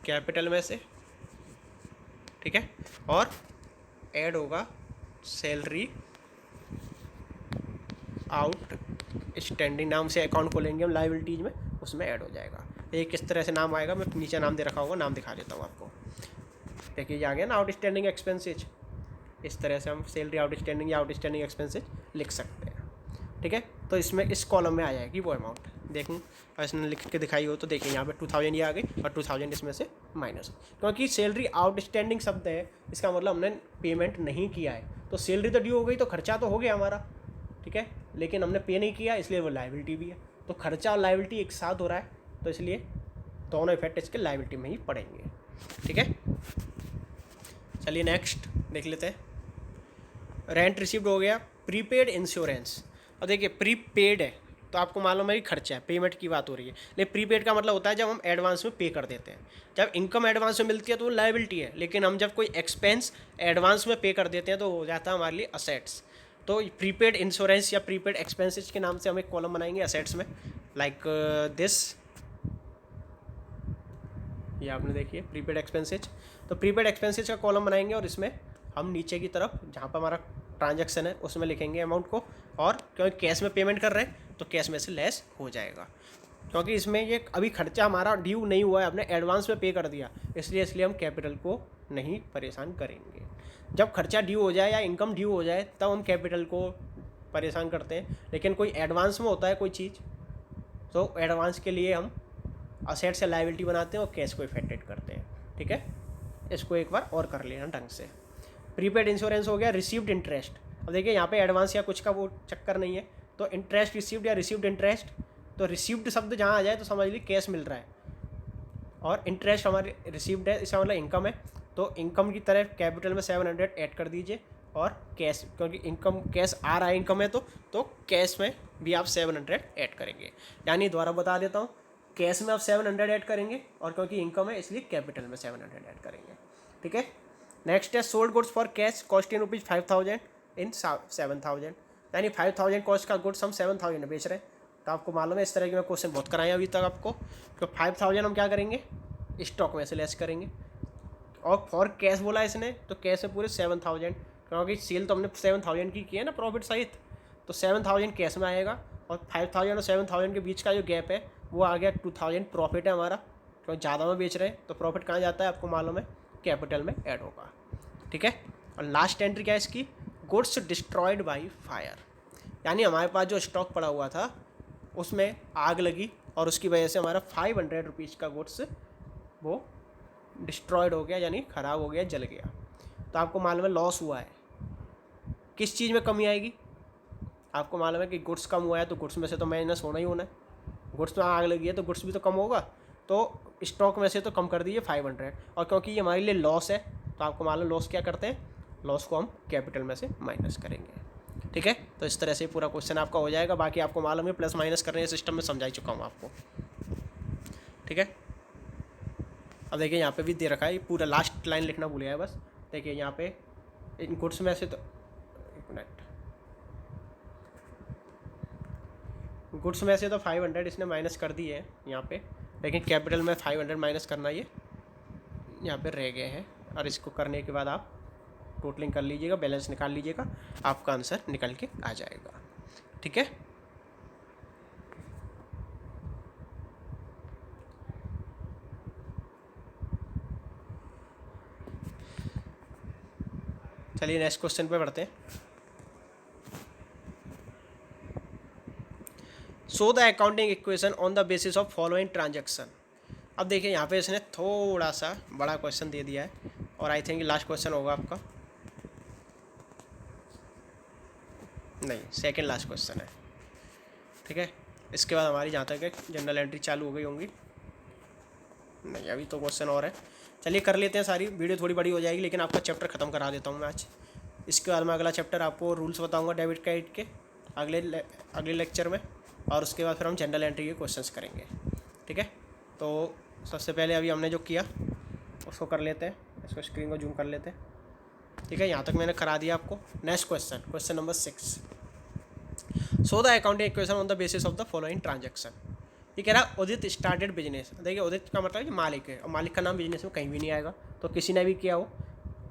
कैपिटल में से, ठीक है, और ऐड होगा सैलरी आउट स्टैंडिंग, नाम से अकाउंट खोलेंगे हम लायबिलिटीज में, उसमें ऐड हो जाएगा। ये किस तरह से नाम आएगा, मैं नीचे नाम दे रखा होगा, नाम दिखा देता हूँ आपको। देखिए ये आ गया ना आउटस्टैंडिंग एक्सपेंसेज, इस तरह से हम सैलरी आउटस्टैंडिंग या आउटस्टैंडिंग एक्सपेंसेज लिख सकते हैं, ठीक है। तो इसमें इस कॉलम में आ जाएगी वो अमाउंट, देखूँ इसने लिख के दिखाई हो तो देखिए यहाँ पे 2,000 ये आ गई और 2,000 इसमें से माइनस, क्योंकि सैलरी आउटस्टैंडिंग शब्द है, इसका मतलब हमने पेमेंट नहीं किया है, तो सैलरी तो ड्यू हो गई तो खर्चा तो हो गया हमारा, ठीक है, लेकिन हमने पे नहीं किया इसलिए वो लायबिलिटी भी है, तो खर्चा और लायबिलिटी एक साथ हो रहा है, तो इसलिए दोनों इफेक्ट इसके लायबिलिटी में ही पड़ेंगे, ठीक है। चलिए नेक्स्ट देख लेते हैं, रेंट रिसीव्ड हो गया। प्रीपेड इंश्योरेंस, और देखिए प्रीपेड है तो आपको मालूम है कि खर्चा है, पेमेंट की बात हो रही है, लेकिन प्रीपेड का मतलब होता है जब हम एडवांस में पे कर देते हैं, जब इनकम एडवांस में मिलती है तो वो लायबिलिटी है, लेकिन हम जब कोई एक्सपेंस एडवांस में पे कर देते हैं तो हो जाता है हमारे लिए असेट्स। तो प्रीपेड इंश्योरेंस या प्रीपेड एक्सपेंसेस के नाम से हम एक कॉलम बनाएंगे असेट्स में, लाइक दिस, ये आपने देखिए प्रीपेड एक्सपेंसेज, तो प्रीपेड एक्सपेंसेज का कॉलम बनाएंगे और इसमें हम नीचे की तरफ जहाँ पर हमारा ट्रांजैक्शन है उसमें लिखेंगे अमाउंट को, और क्योंकि कैश में पेमेंट कर रहे हैं तो कैश में से लेस हो जाएगा, क्योंकि इसमें ये अभी खर्चा हमारा ड्यू नहीं हुआ है, आपने एडवांस में पे कर दिया, इसलिए हम कैपिटल को नहीं परेशान करेंगे। जब खर्चा ड्यू हो जाए या इनकम ड्यू हो जाए तब हम कैपिटल को परेशान करते हैं, लेकिन कोई एडवांस में होता है कोई चीज़ तो एडवांस के लिए हम असेट से लायबिलिटी बनाते हैं और कैश को इफेक्टेड करते हैं, ठीक है। इसको एक बार और कर लेना ढंग से। प्रीपेड इंश्योरेंस हो गया। रिसीव्ड इंटरेस्ट, अब देखिए यहाँ पे एडवांस या कुछ का वो चक्कर नहीं है, तो इंटरेस्ट रिसीव्ड या रिसीव्ड इंटरेस्ट, तो रिसीव्ड शब्द जहाँ आ जाए तो समझ लीजिए कैश मिल रहा है, और इंटरेस्ट हमारे रिसीव्ड है, इसका मतलब इनकम है, तो इनकम की तरह कैपिटल में 700 ऐड कर दीजिए, और कैश क्योंकि इनकम कैश आ रहा है इनकम है तो कैश में भी आप 700 ऐड करेंगे, यानी दोबारा बता देता हूँ, कैश में आप 700 ऐड करेंगे और क्योंकि इनकम है इसलिए कैपिटल में 700 ऐड करेंगे, ठीक है। नेक्स्ट है sold goods for cash cost in rupees 5,000 इन 7,000, यानी 5,000 कॉस्ट का गुड्स हम 7,000 में बेच रहे हैं। तो आपको मालूम है इस तरह के मैं क्वेश्चन बहुत कराए अभी तक आपको, तो 5,000 हम क्या करेंगे, स्टॉक में से लेस करेंगे, और फॉर कैश बोला इसने, तो कैश में पूरे 7000, क्योंकि सेल तो हमने 7000 की है ना प्रॉफिट सहित, तो 7000 कैश में आएगा और 5000 और 7000 के बीच का जो गैप है वो आ गया 2000 प्रॉफिट है हमारा, क्योंकि ज़्यादा में बेच रहे हैं तो प्रॉफिट कहाँ जाता है आपको मालूम है, कैपिटल में ऐड होगा। ठीक है। और लास्ट एंट्री क्या है इसकी, गुड्स डिस्ट्रॉयड बाई फायर, यानी हमारे पास जो स्टॉक पड़ा हुआ था उसमें आग लगी और उसकी वजह से हमारा 500 रुपीज़ का गुड्स वो डिस्ट्रॉयड हो गया, यानी ख़राब हो गया, जल गया। तो आपको मालूम है लॉस हुआ है। किस चीज़ में कमी आएगी, आपको मालूम है कि गुड्स कम हुआ है तो गुड्स में से तो माइनस होना ही होना है। गुड्स में आग लगी है तो गुड्स भी तो कम होगा, तो स्टॉक में से तो कम कर दीजिए 500। और क्योंकि ये हमारे लिए लॉस है तो आपको मालूम लॉस क्या करते हैं, लॉस को हम कैपिटल में से माइनस करेंगे। ठीक है। तो इस तरह से पूरा क्वेश्चन आपका हो जाएगा। बाकी आपको मालूम है प्लस माइनस करने के सिस्टम में समझा ही चुका हूँ आपको। ठीक है। अब देखिए यहाँ पे भी दे रखा है, पूरा लास्ट लाइन लिखना भूल गया है बस। देखिए यहाँ पे इन गुड्स में से तो एक मिनट, गुड्स में से तो 500 इसने माइनस कर दिए हैं यहाँ पे, लेकिन कैपिटल में 500 माइनस करना ये यहाँ पे रह गए हैं। और इसको करने के बाद आप टोटलिंग कर लीजिएगा, बैलेंस निकाल लीजिएगा, आपका आंसर निकल के आ जाएगा। ठीक है। चलिए नेक्स्ट क्वेश्चन पे बढ़ते हैं। So the accounting equation on the basis of following transaction. अब देखिए यहाँ पे इसने थोड़ा सा बड़ा क्वेश्चन दे दिया है और आई थिंक लास्ट क्वेश्चन होगा आपका, नहीं सेकंड लास्ट क्वेश्चन है। ठीक है। इसके बाद हमारी जहाँ तक जनरल एंट्री चालू हो गई होंगी, नहीं अभी तो क्वेश्चन और है। चलिए कर लेते हैं सारी, वीडियो थोड़ी बड़ी हो जाएगी लेकिन आपका चैप्टर ख़त्म करा देता हूँ मैं आज। इसके बाद मैं अगला चैप्टर आपको रूल्स बताऊँगा डेबिट क्रेडिट के अगले लेक्चर में, और उसके बाद फिर हम जनरल एंट्री के क्वेश्चंस करेंगे। ठीक है। तो सबसे पहले अभी हमने जो किया उसको कर लेते हैं, इसको स्क्रीन को जूम कर लेते हैं। ठीक है। यहाँ तक मैंने करा दिया आपको। Next question, question number 6। So the accounting equation on the basis of the following transaction. ये कह रहा उदित स्टार्टेड बिजनेस। देखिए उदित का मतलब है कि मालिक है, और मालिक का नाम बिजनेस में कहीं भी नहीं आएगा, तो किसी ने भी किया हो।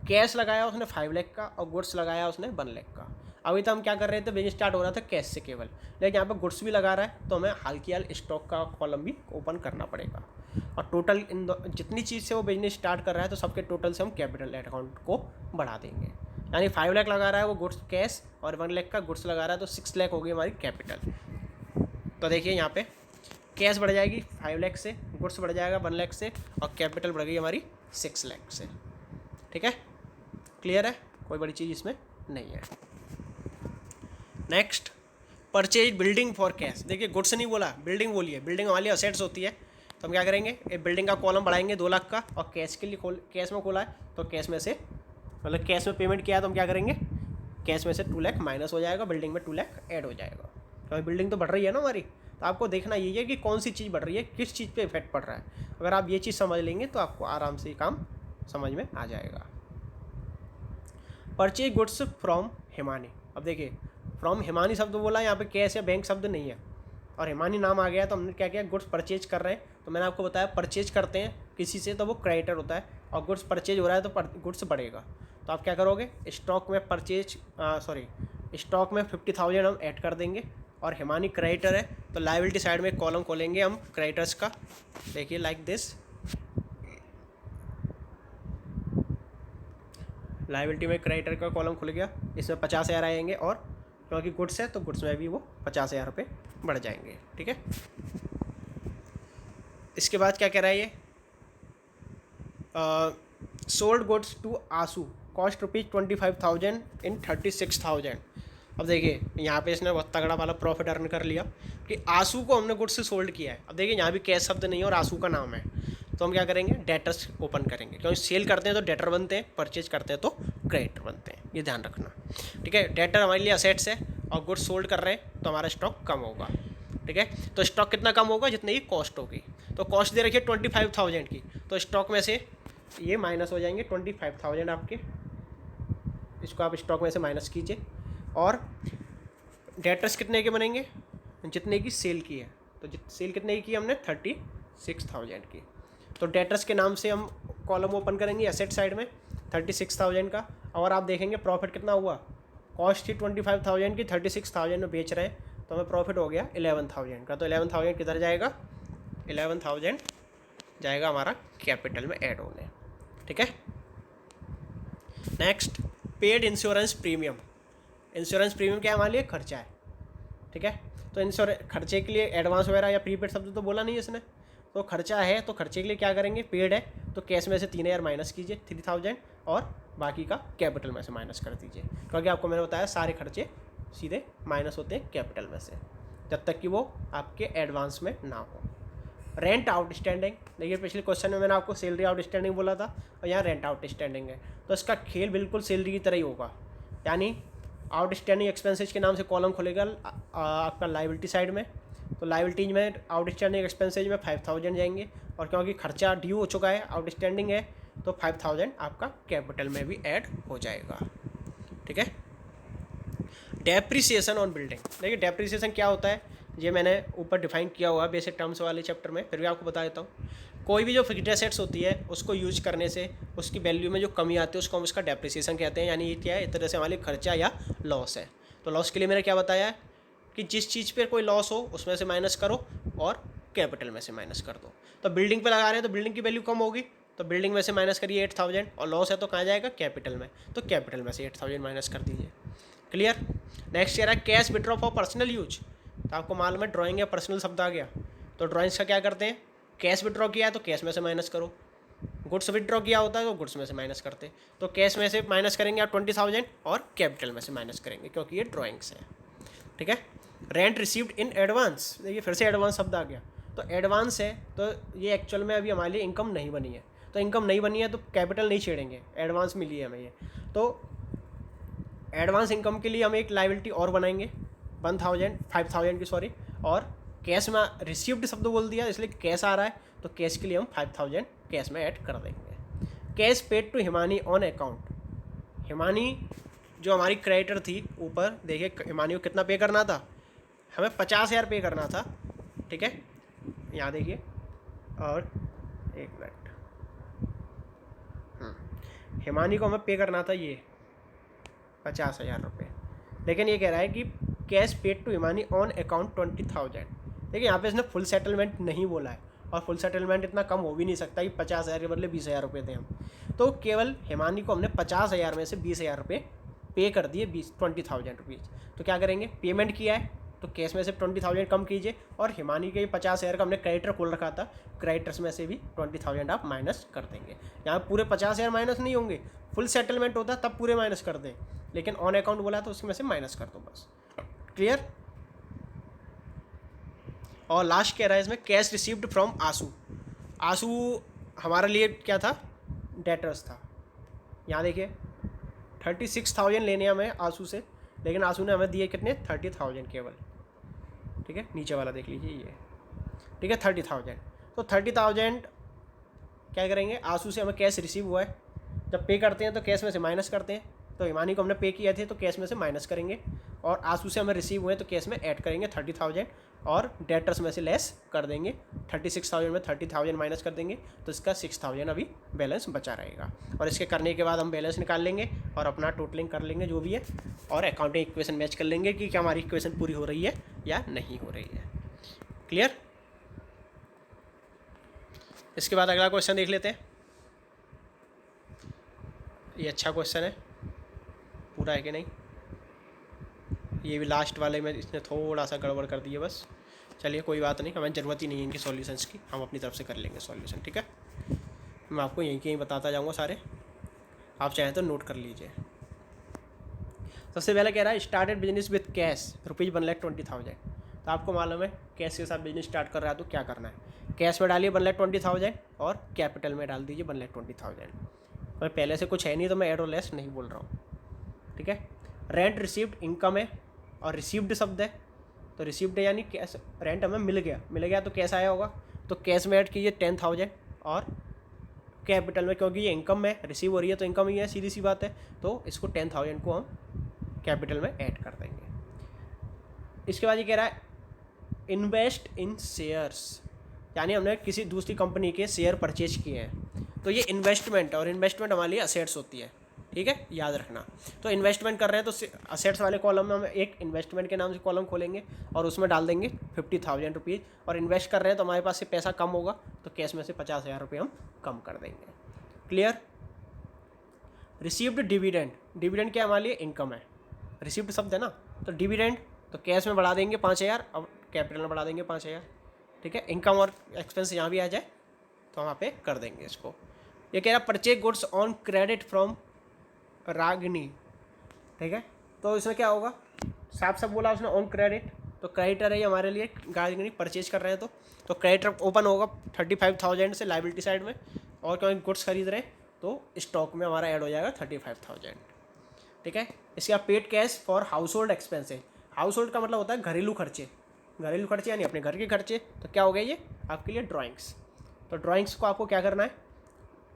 कैश लगाया उसने 5 लाख का और गुड्स लगाया उसने 1 लाख का। अभी तो हम क्या कर रहे थे, बिजनेस स्टार्ट हो रहा था कैश से केवल, लेकिन यहाँ पर गुड्स भी लगा रहा है तो हमें हाल की हाल स्टॉक का कॉलम भी ओपन करना पड़ेगा। और टोटल इन जितनी चीज़ से वो बिजनेस स्टार्ट कर रहा है तो सबके टोटल से हम कैपिटल अकाउंट को बढ़ा देंगे। यानी 5 लाख लगा रहा है वो गुड्स कैश, और 1 लाख का गुड्स लगा रहा है तो 6 लाख होगी हमारी कैपिटल। तो देखिए यहाँ पे कैश बढ़ जाएगी 5 लाख से, गुड्स बढ़ जाएगा 1 लाख से, और कैपिटल बढ़ गई हमारी 6 लाख से। ठीक है। क्लियर है, कोई बड़ी चीज़ इसमें नहीं है। Next, purchase building for cash. देखिए गुड्स नहीं बोला, बिल्डिंग बोली है। बिल्डिंग हमारी असेट्स होती है, तो हम क्या करेंगे, एक बिल्डिंग का कॉलम बढ़ाएंगे 2 लाख का, और कैश के लिए कैश में खोला है तो कैश में से मतलब कैश में पेमेंट किया है तो हम क्या करेंगे, कैश में से 2 लाख माइनस हो जाएगा, बिल्डिंग में 2 लाख ऐड हो जाएगा। तो बिल्डिंग तो बढ़ रही है ना हमारी, तो आपको देखना यही है कि कौन सी चीज़ बढ़ रही है, किस चीज़ पे इफेक्ट पड़ रहा है। अगर आप ये चीज़ समझ लेंगे तो आपको आराम से काम समझ में आ जाएगा। Purchase goods from Himani. अब देखिए फ्रॉम हिमानी शब्द बोला, यहाँ पे कैश या बैंक शब्द नहीं है, और हिमानी नाम आ गया तो हमने क्या किया, गुड्स परचेज कर रहे हैं। तो मैंने आपको बताया परचेज करते हैं किसी से तो वो क्रेडिटर होता है, और गुड्स परचेज हो रहा है तो गुड्स बढ़ेगा। तो आप क्या करोगे, स्टॉक में स्टॉक में 50,000 हम ऐड कर देंगे, और हिमानी क्रेडिटर है तो लायबिलिटी साइड में एक कॉलम खोलेंगे हम क्रेडिटर्स का। देखिए लाइक दिस, लायबिलिटी में क्रेडिटर का कॉलम खुल गया, इसमें 50,000 आएंगे, और क्योंकि गुड्स है तो गुड्स में भी वो 50,000 रुपये बढ़ जाएंगे। ठीक है। इसके बाद क्या कह रहा है ये, सोल्ड गुड्स टू आंसू कॉस्ट ₹25,000 इन 36,000। अब देखिए यहाँ पे इसने बहुत तगड़ा वाला प्रॉफिट अर्न कर लिया कि आंसू को हमने गुड्स से सोल्ड किया है। अब देखिए यहाँ भी कैश शब्द नहीं है और आंसू का नाम है, तो हम क्या करेंगे, डेटर्स ओपन करेंगे, क्योंकि सेल करते हैं तो डेटर बनते हैं, परचेज करते हैं तो क्रेडिटर बनते हैं, ये ध्यान रखना। ठीक है। डेटर हमारे लिए असेट्स है और गुड्स सोल्ड कर रहे हैं तो हमारा स्टॉक कम होगा। ठीक है। तो स्टॉक कितना कम होगा, जितनी की कॉस्ट होगी। तो कॉस्ट दे रखी है 25,000 की, तो स्टॉक में से ये माइनस हो जाएंगे 25,000 आपके, इसको आप स्टॉक में से माइनस कीजिए। और डेटर्स कितने के बनेंगे, जितने की सेल की है, तो सेल कितने की हमने 36,000 की, तो डेटर्स के नाम से हम कॉलम ओपन करेंगे एसेट साइड में 36,000 का, और आप देखेंगे प्रॉफिट कितना हुआ। कॉस्ट थी 25,000 की, 36,000 में बेच रहे हैं तो हमें प्रॉफिट हो गया 11,000 का। तो 11,000 किधर जाएगा, 11,000 जाएगा हमारा कैपिटल में ऐड होने। ठीक है। Next, paid insurance premium. Insurance premium क्या हमारे लिए खर्चा है। ठीक है। तो इंश्योरेंस खर्चे के लिए एडवांस वगैरह या प्रीपेड शब्द तो बोला नहीं इसने, तो खर्चा है तो खर्चे के लिए क्या करेंगे, पेड है तो कैश में से 3,000 माइनस कीजिए 3,000, और बाकी का कैपिटल में से माइनस कर दीजिए, क्योंकि आपको मैंने बताया सारे खर्चे सीधे माइनस होते हैं कैपिटल में से, जब तक कि वो आपके एडवांस में ना हो। रेंट आउटस्टैंडिंग, देखिए पिछले क्वेश्चन में मैंने आपको सैलरी आउटस्टैंडिंग बोला था और यहाँ रेंट आउटस्टैंडिंग है, तो इसका खेल बिल्कुल सैलरी की तरह ही होगा। यानी आउटस्टैंडिंग एक्सपेंसेज के नाम से कॉलम खुलेगा आपका लाइबिलिटी साइड में, तो लाइबिलिटीज में आउटस्टैंडिंग एक्सपेंसेज में 5,000 जाएंगे, और क्योंकि खर्चा ड्यू हो चुका है आउटस्टैंडिंग है तो 5,000 आपका कैपिटल में भी ऐड हो जाएगा। ठीक है। डेप्रिसिएशन ऑन बिल्डिंग, देखिए डेप्रिसिएशन क्या होता है ये मैंने ऊपर डिफाइन किया हुआ है बेसिक टर्म्स वाले चैप्टर में, फिर भी आपको बता देता हूँ। कोई भी जो फिक्स्ड एसेट्स होती है उसको यूज करने से उसकी वैल्यू में जो कमी आती है उसको हम उसका डेप्रिसिएशन कहते हैं। यानी ये क्या है, एक तरह से हमारे खर्चा या लॉस है। तो लॉस के लिए मैंने क्या बताया है कि जिस चीज़ पर कोई लॉस हो उसमें से माइनस करो और कैपिटल में से माइनस कर दो। तो बिल्डिंग पे लगा रहे हैं तो बिल्डिंग की वैल्यू कम होगी, तो बिल्डिंग में से माइनस करिए 8,000, और लॉस है तो कहाँ जाएगा, कैपिटल में, तो कैपिटल में से 8,000 माइनस कर दीजिए। क्लियर। नेक्स्ट कह रहा है cash withdraw for personal use, तो आपको मालूम है ड्राइंग या पर्सनल शब्द आ गया, तो ड्राइंग्स का क्या करते हैं, कैश विड्रॉ किया है तो कैश में से माइनस करो, गुड्स विड्रॉ किया होता है तो गुड्स में से माइनस करते हैं, तो कैश में से माइनस करेंगे आप 20,000 और कैपिटल में से माइनस करेंगे क्योंकि ये ड्राइंग्स है। ठीक है। रेंट रिसीव्ड इन एडवांस, देखिए फिर से एडवांस शब्द आ गया, तो एडवांस है तो ये एक्चुअल में अभी हमारे लिए इनकम नहीं बनी है, तो इनकम नहीं बनी है तो कैपिटल नहीं छेड़ेंगे, एडवांस मिली है हमें ये, तो एडवांस इनकम के लिए हम एक लाइबिलिटी और बनाएंगे 5,000 की सॉरी, और कैश में रिसीव्ड शब्द बोल दिया इसलिए कैश आ रहा है तो कैश के लिए हम 5,000 कैश में ऐड कर देंगे। Cash paid to Himani on account, Himani जो हमारी क्रेडिटर थी ऊपर देखिए, हिमानी को कितना पे करना था, हमें 50,000 पे करना था। ठीक है, यहाँ देखिए, और एक मिनट, हिमानी को हमें पे करना था ये 50,000 रुपये, लेकिन ये कह रहा है कि cash paid to Himani on account 20,000। देखिए यहाँ पे इसने फुल सेटलमेंट नहीं बोला है, और फुल सेटलमेंट इतना कम हो भी नहीं सकता कि 50,000 के बदले 20,000 रुपये दें हम, तो केवल हिमानी को हमने 50,000 में से 20,000 रुपये पे कर दिए, 20,000 रुपीज़। तो क्या करेंगे, पेमेंट किया है तो कैश में से 20,000 कम कीजिए, और हिमानी के 50,000 का हमने क्रेडिटर खोल रखा था, क्रेडिटर्स में से भी 20,000 आप माइनस कर देंगे। यहाँ पूरे 50,000 माइनस नहीं होंगे, फुल सेटलमेंट होता तब पूरे माइनस कर दें, लेकिन ऑन अकाउंट बोला तो उसमें से माइनस कर दो बस। क्लियर। और लास्ट कह रहा है इसमें कैश रिसीव्ड फ्रॉम आंसू, आंसू हमारे लिए क्या था, डेटर्स था। यहाँ देखिए 36,000 लेने हमें आंसू से, लेकिन आंसू ने हमें दिए कितने, 30,000 केवल। ठीक है, नीचे वाला देख लीजिए ये, ठीक है 30,000, तो 30,000 क्या करेंगे, आंसू से हमें कैश रिसीव हुआ है, जब पे करते हैं तो कैश में से माइनस करते हैं, तो हिमानी को हमने पे किया थे तो कैश में से माइनस करेंगे, और आंसू से हमें रिसीव हुए तो कैश में ऐड करेंगे 30,000, और डेटर्स में से लेस कर देंगे, 36,000 में 30,000 माइनस कर देंगे, तो इसका 6,000 अभी बैलेंस बचा रहेगा। और इसके करने के बाद हम बैलेंस निकाल लेंगे और अपना टोटलिंग कर लेंगे जो भी है, और अकाउंटिंग इक्वेशन मैच कर लेंगे कि क्या हमारी इक्वेशन पूरी हो रही है या नहीं हो रही है। क्लियर। इसके बाद अगला क्वेश्चन देख लेते हैं, ये अच्छा क्वेश्चन है, पूरा है कि नहीं, ये भी लास्ट वाले में इसने थोड़ा सा गड़बड़ कर दिया बस, चलिए कोई बात नहीं, हमें ज़रूरत ही नहीं है इनकी सॉल्यूशंस की, हम अपनी तरफ से कर लेंगे सॉल्यूशन। ठीक है, मैं आपको यहीं के यहीं बताता जाऊँगा सारे, आप चाहें तो नोट कर लीजिए। सबसे पहले कह रहा है started business with cash rupees 1,20,000, तो आपको मालूम है कैश के साथ बिजनेस स्टार्ट कर रहा है तो क्या करना है, कैश में डालिए 1,20,000 और कैपिटल में डाल दीजिए 1,20,000। मैं पहले से कुछ है नहीं तो मैं एड और लेस नहीं बोल रहा हूँ। ठीक है। रेंट रिसीव्ड इनकम है और रिसीव्ड शब्द है, तो रिसीव्ड है यानी कैश, रेंट हमें मिल गया तो कैश आया होगा, तो कैश में ऐड कीजिए 10,000, और कैपिटल में क्योंकि ये इनकम में रिसीव हो रही है तो इनकम ही है, सीधी सी बात है, तो इसको 10,000 को हम कैपिटल में ऐड कर देंगे। इसके बाद ये कह रहा है इन्वेस्ट इन शेयर्स, यानी हमने किसी दूसरी कंपनी के शेयर परचेज किए हैं, तो ये इन्वेस्टमेंट, और इन्वेस्टमेंट हमारे लिए असेट्स होती है, ठीक है, याद रखना। तो इन्वेस्टमेंट कर रहे हैं तो असेट्स वाले कॉलम में हम एक इन्वेस्टमेंट के नाम से कॉलम खोलेंगे और उसमें डाल देंगे 50,000 रुपीज़, और इन्वेस्ट कर रहे हैं तो हमारे पास से पैसा कम होगा तो कैश में से 50,000 रुपये हम कम कर देंगे। क्लियर। रिसीव्ड डिविडेंड, डिविडेंड क्या हमारे लिए इनकम है, रिसीव्ड शब्द है ना, तो डिविडेंड तो कैश में बढ़ा देंगे 5,000 और कैपिटल में बढ़ा देंगे 5,000, ठीक है। इनकम और एक्सपेंस यहाँ भी आ जाए तो वहाँ पे कर देंगे इसको। ये कह रहा purchase goods on credit from Ragini, ठीक है, तो इसमें क्या होगा, साफ साफ बोला उसने ऑन क्रेडिट, तो क्रेडिटर है ये हमारे लिए, रागिनी परचेज कर रहे हैं तो क्रेडिटर ओपन होगा 35,000 से लाइबिलिटी साइड में, और क्योंकि गुड्स खरीद रहे हैं तो स्टॉक में हमारा ऐड हो जाएगा 35,000, ठीक है। इसके बाद paid cash for house hold expenses, house hold का मतलब होता है घरेलू खर्चे, घरेलू खर्चे यानी अपने घर के खर्चे, तो क्या हो गया ये आपके लिए ड्राइंग्स। तो ड्राइंग्स को आपको क्या करना है,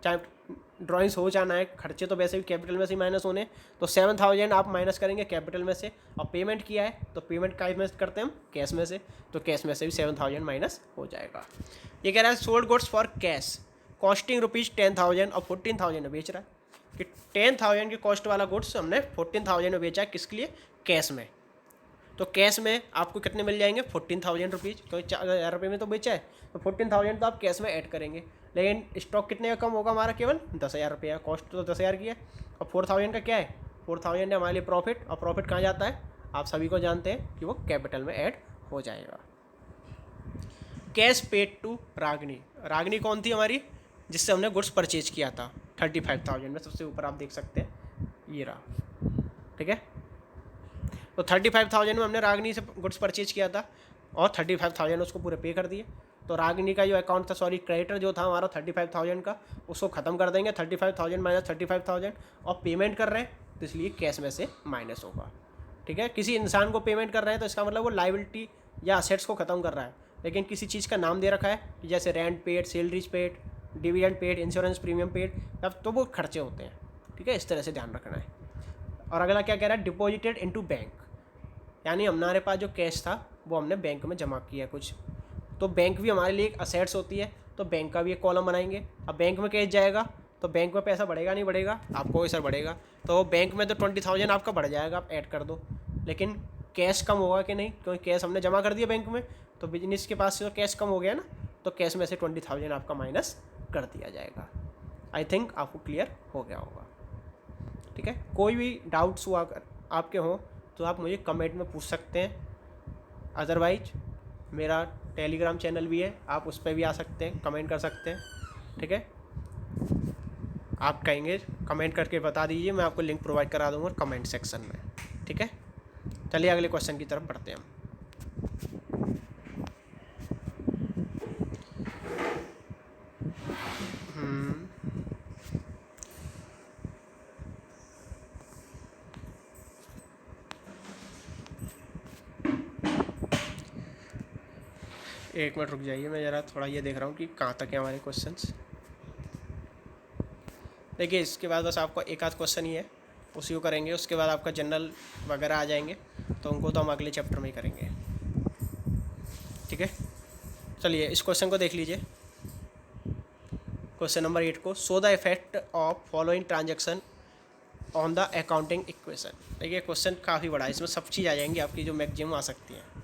चाहे ड्राइंग्स हो जाना है, खर्चे तो वैसे भी कैपिटल में से माइनस होने, तो 7,000 आप माइनस करेंगे कैपिटल में से, और पेमेंट किया है तो पेमेंट का में करते हैं हम कैश में से, तो कैश में से भी 7,000 माइनस हो जाएगा। ये कह रहा है sold goods for cash costing ₹10,000 और 14,000 में बेच रहा है, कि 10,000 की कॉस्ट वाला गुड्स हमने 14,000 में बेचा है, किसके लिए, कैश में। तो कैश में आपको कितने मिल जाएंगे 14,000 रुपीज़, क्योंकि 4,000 रुपये में तो बेचा है, तो 14,000 तो आप कैश में ऐड करेंगे, लेकिन स्टॉक कितने का कम होगा हमारा, केवल 10,000 रुपये, कॉस्ट तो 10,000 की है, और 4,000 का क्या है, 4,000 है हमारे लिए प्रॉफिट, और प्रॉफिट कहाँ जाता है आप सभी को जानते हैं कि वो कैपिटल में ऐड हो जाएगा। Cash paid to Ragini, Ragini कौन थी हमारी, जिससे हमने गुड्स परचेज किया था 35,000 में, सबसे ऊपर आप देख सकते हैं ये रहा, ठीक है। तो 35,000 में हमने रागिनी से गुड्स परचेज किया था और 35,000 उसको पूरे पे कर दिए, तो रागिनी का जो अकाउंट था, सॉरी क्रेडिटर जो था हमारा 35,000 का, उसको ख़त्म कर देंगे, 35,000 माइनस 35,000, और पेमेंट कर रहे हैं तो इसलिए कैश में से माइनस होगा, ठीक है। किसी इंसान को पेमेंट कर रहे हैं तो इसका मतलब वो लाइबिलिटी या असेट्स को ख़त्म कर रहा है, लेकिन किसी चीज़ का नाम दे रखा है जैसे rent paid, salaries paid, dividend paid, insurance premium paid, तब तो वो खर्चे होते हैं, ठीक है, इस तरह से ध्यान रखना है। और अगला क्या कह रहा है, डिपॉजिटेड इनटू बैंक, यानी हमारे पास जो कैश था वो हमने बैंक में जमा किया कुछ, तो बैंक भी हमारे लिए एक असेट्स होती है, तो बैंक का भी एक कॉलम बनाएंगे। अब बैंक में कैश जाएगा तो बैंक में पैसा बढ़ेगा नहीं बढ़ेगा, आपको सर बढ़ेगा, तो बैंक में तो 20,000 आपका बढ़ जाएगा, आप ऐड कर दो, लेकिन कैश कम होगा कि नहीं, क्योंकि कैश हमने जमा कर दिया बैंक में, तो बिजनेस के पास से तो कैश कम हो गया ना, तो कैश में से 20,000 आपका माइनस कर दिया जाएगा। आई थिंक आपको क्लियर हो गया होगा, ठीक है। कोई भी डाउट्स हुआ अगर आपके हों तो आप मुझे कमेंट में पूछ सकते हैं, अदरवाइज मेरा टेलीग्राम चैनल भी है, आप उस पर भी आ सकते हैं, कमेंट कर सकते हैं, ठीक है। आप कहेंगे कमेंट करके बता दीजिए, मैं आपको लिंक प्रोवाइड करा दूँगा कमेंट सेक्शन में, ठीक है। चलिए अगले क्वेश्चन की तरफ बढ़ते हैं हम। एक मिनट रुक जाइए, मैं ज़रा थोड़ा ये देख रहा हूँ कि कहाँ तक है हमारे क्वेश्चंस। देखिए इसके बाद बस आपका एक आध क्वेश्चन ही है, उसी को करेंगे, उसके बाद आपका जनरल वगैरह आ जाएंगे, तो उनको तो हम अगले चैप्टर में ही करेंगे, ठीक है। चलिए इस क्वेश्चन को देख लीजिए, क्वेश्चन नंबर 8 को, show the effect of following transaction on the accounting equation. देखिए क्वेश्चन काफ़ी बड़ा है, इसमें सब चीज़ आ जाएंगी आपकी जो मैक्सिमम आ सकती हैं,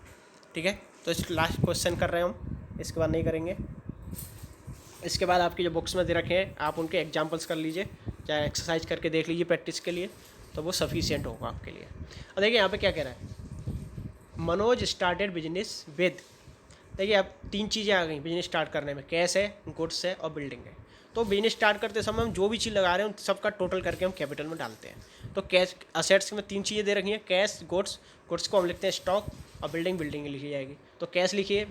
ठीक है। तो इस लास्ट क्वेश्चन कर रहे हैं हम, इसके बाद नहीं करेंगे। इसके बाद आपकी जो बुक्स में दे रखे हैं आप उनके एग्जांपल्स कर लीजिए, चाहे एक्सरसाइज करके देख लीजिए प्रैक्टिस के लिए, तो वो सफिशिएंट होगा आपके लिए। और देखिए यहाँ पे क्या कह रहा है, मनोज स्टार्टेड बिजनेस विद, देखिए अब 3 चीज़ें आ गई बिजनेस स्टार्ट करने में, कैश है, गुड्स है और बिल्डिंग है। तो बिजनेस स्टार्ट करते समय हम जो भी चीज़ लगा रहे हैं उन सबका टोटल करके हम कैपिटल में डालते हैं। तो कैश असेट्स में 3 चीज़ें दे रखी हैं, कैश, गुड्स, गुड्स को हम लिखते हैं स्टॉक, और बिल्डिंग, बिल्डिंग लिखी जाएगी। तो कैश लिखिए,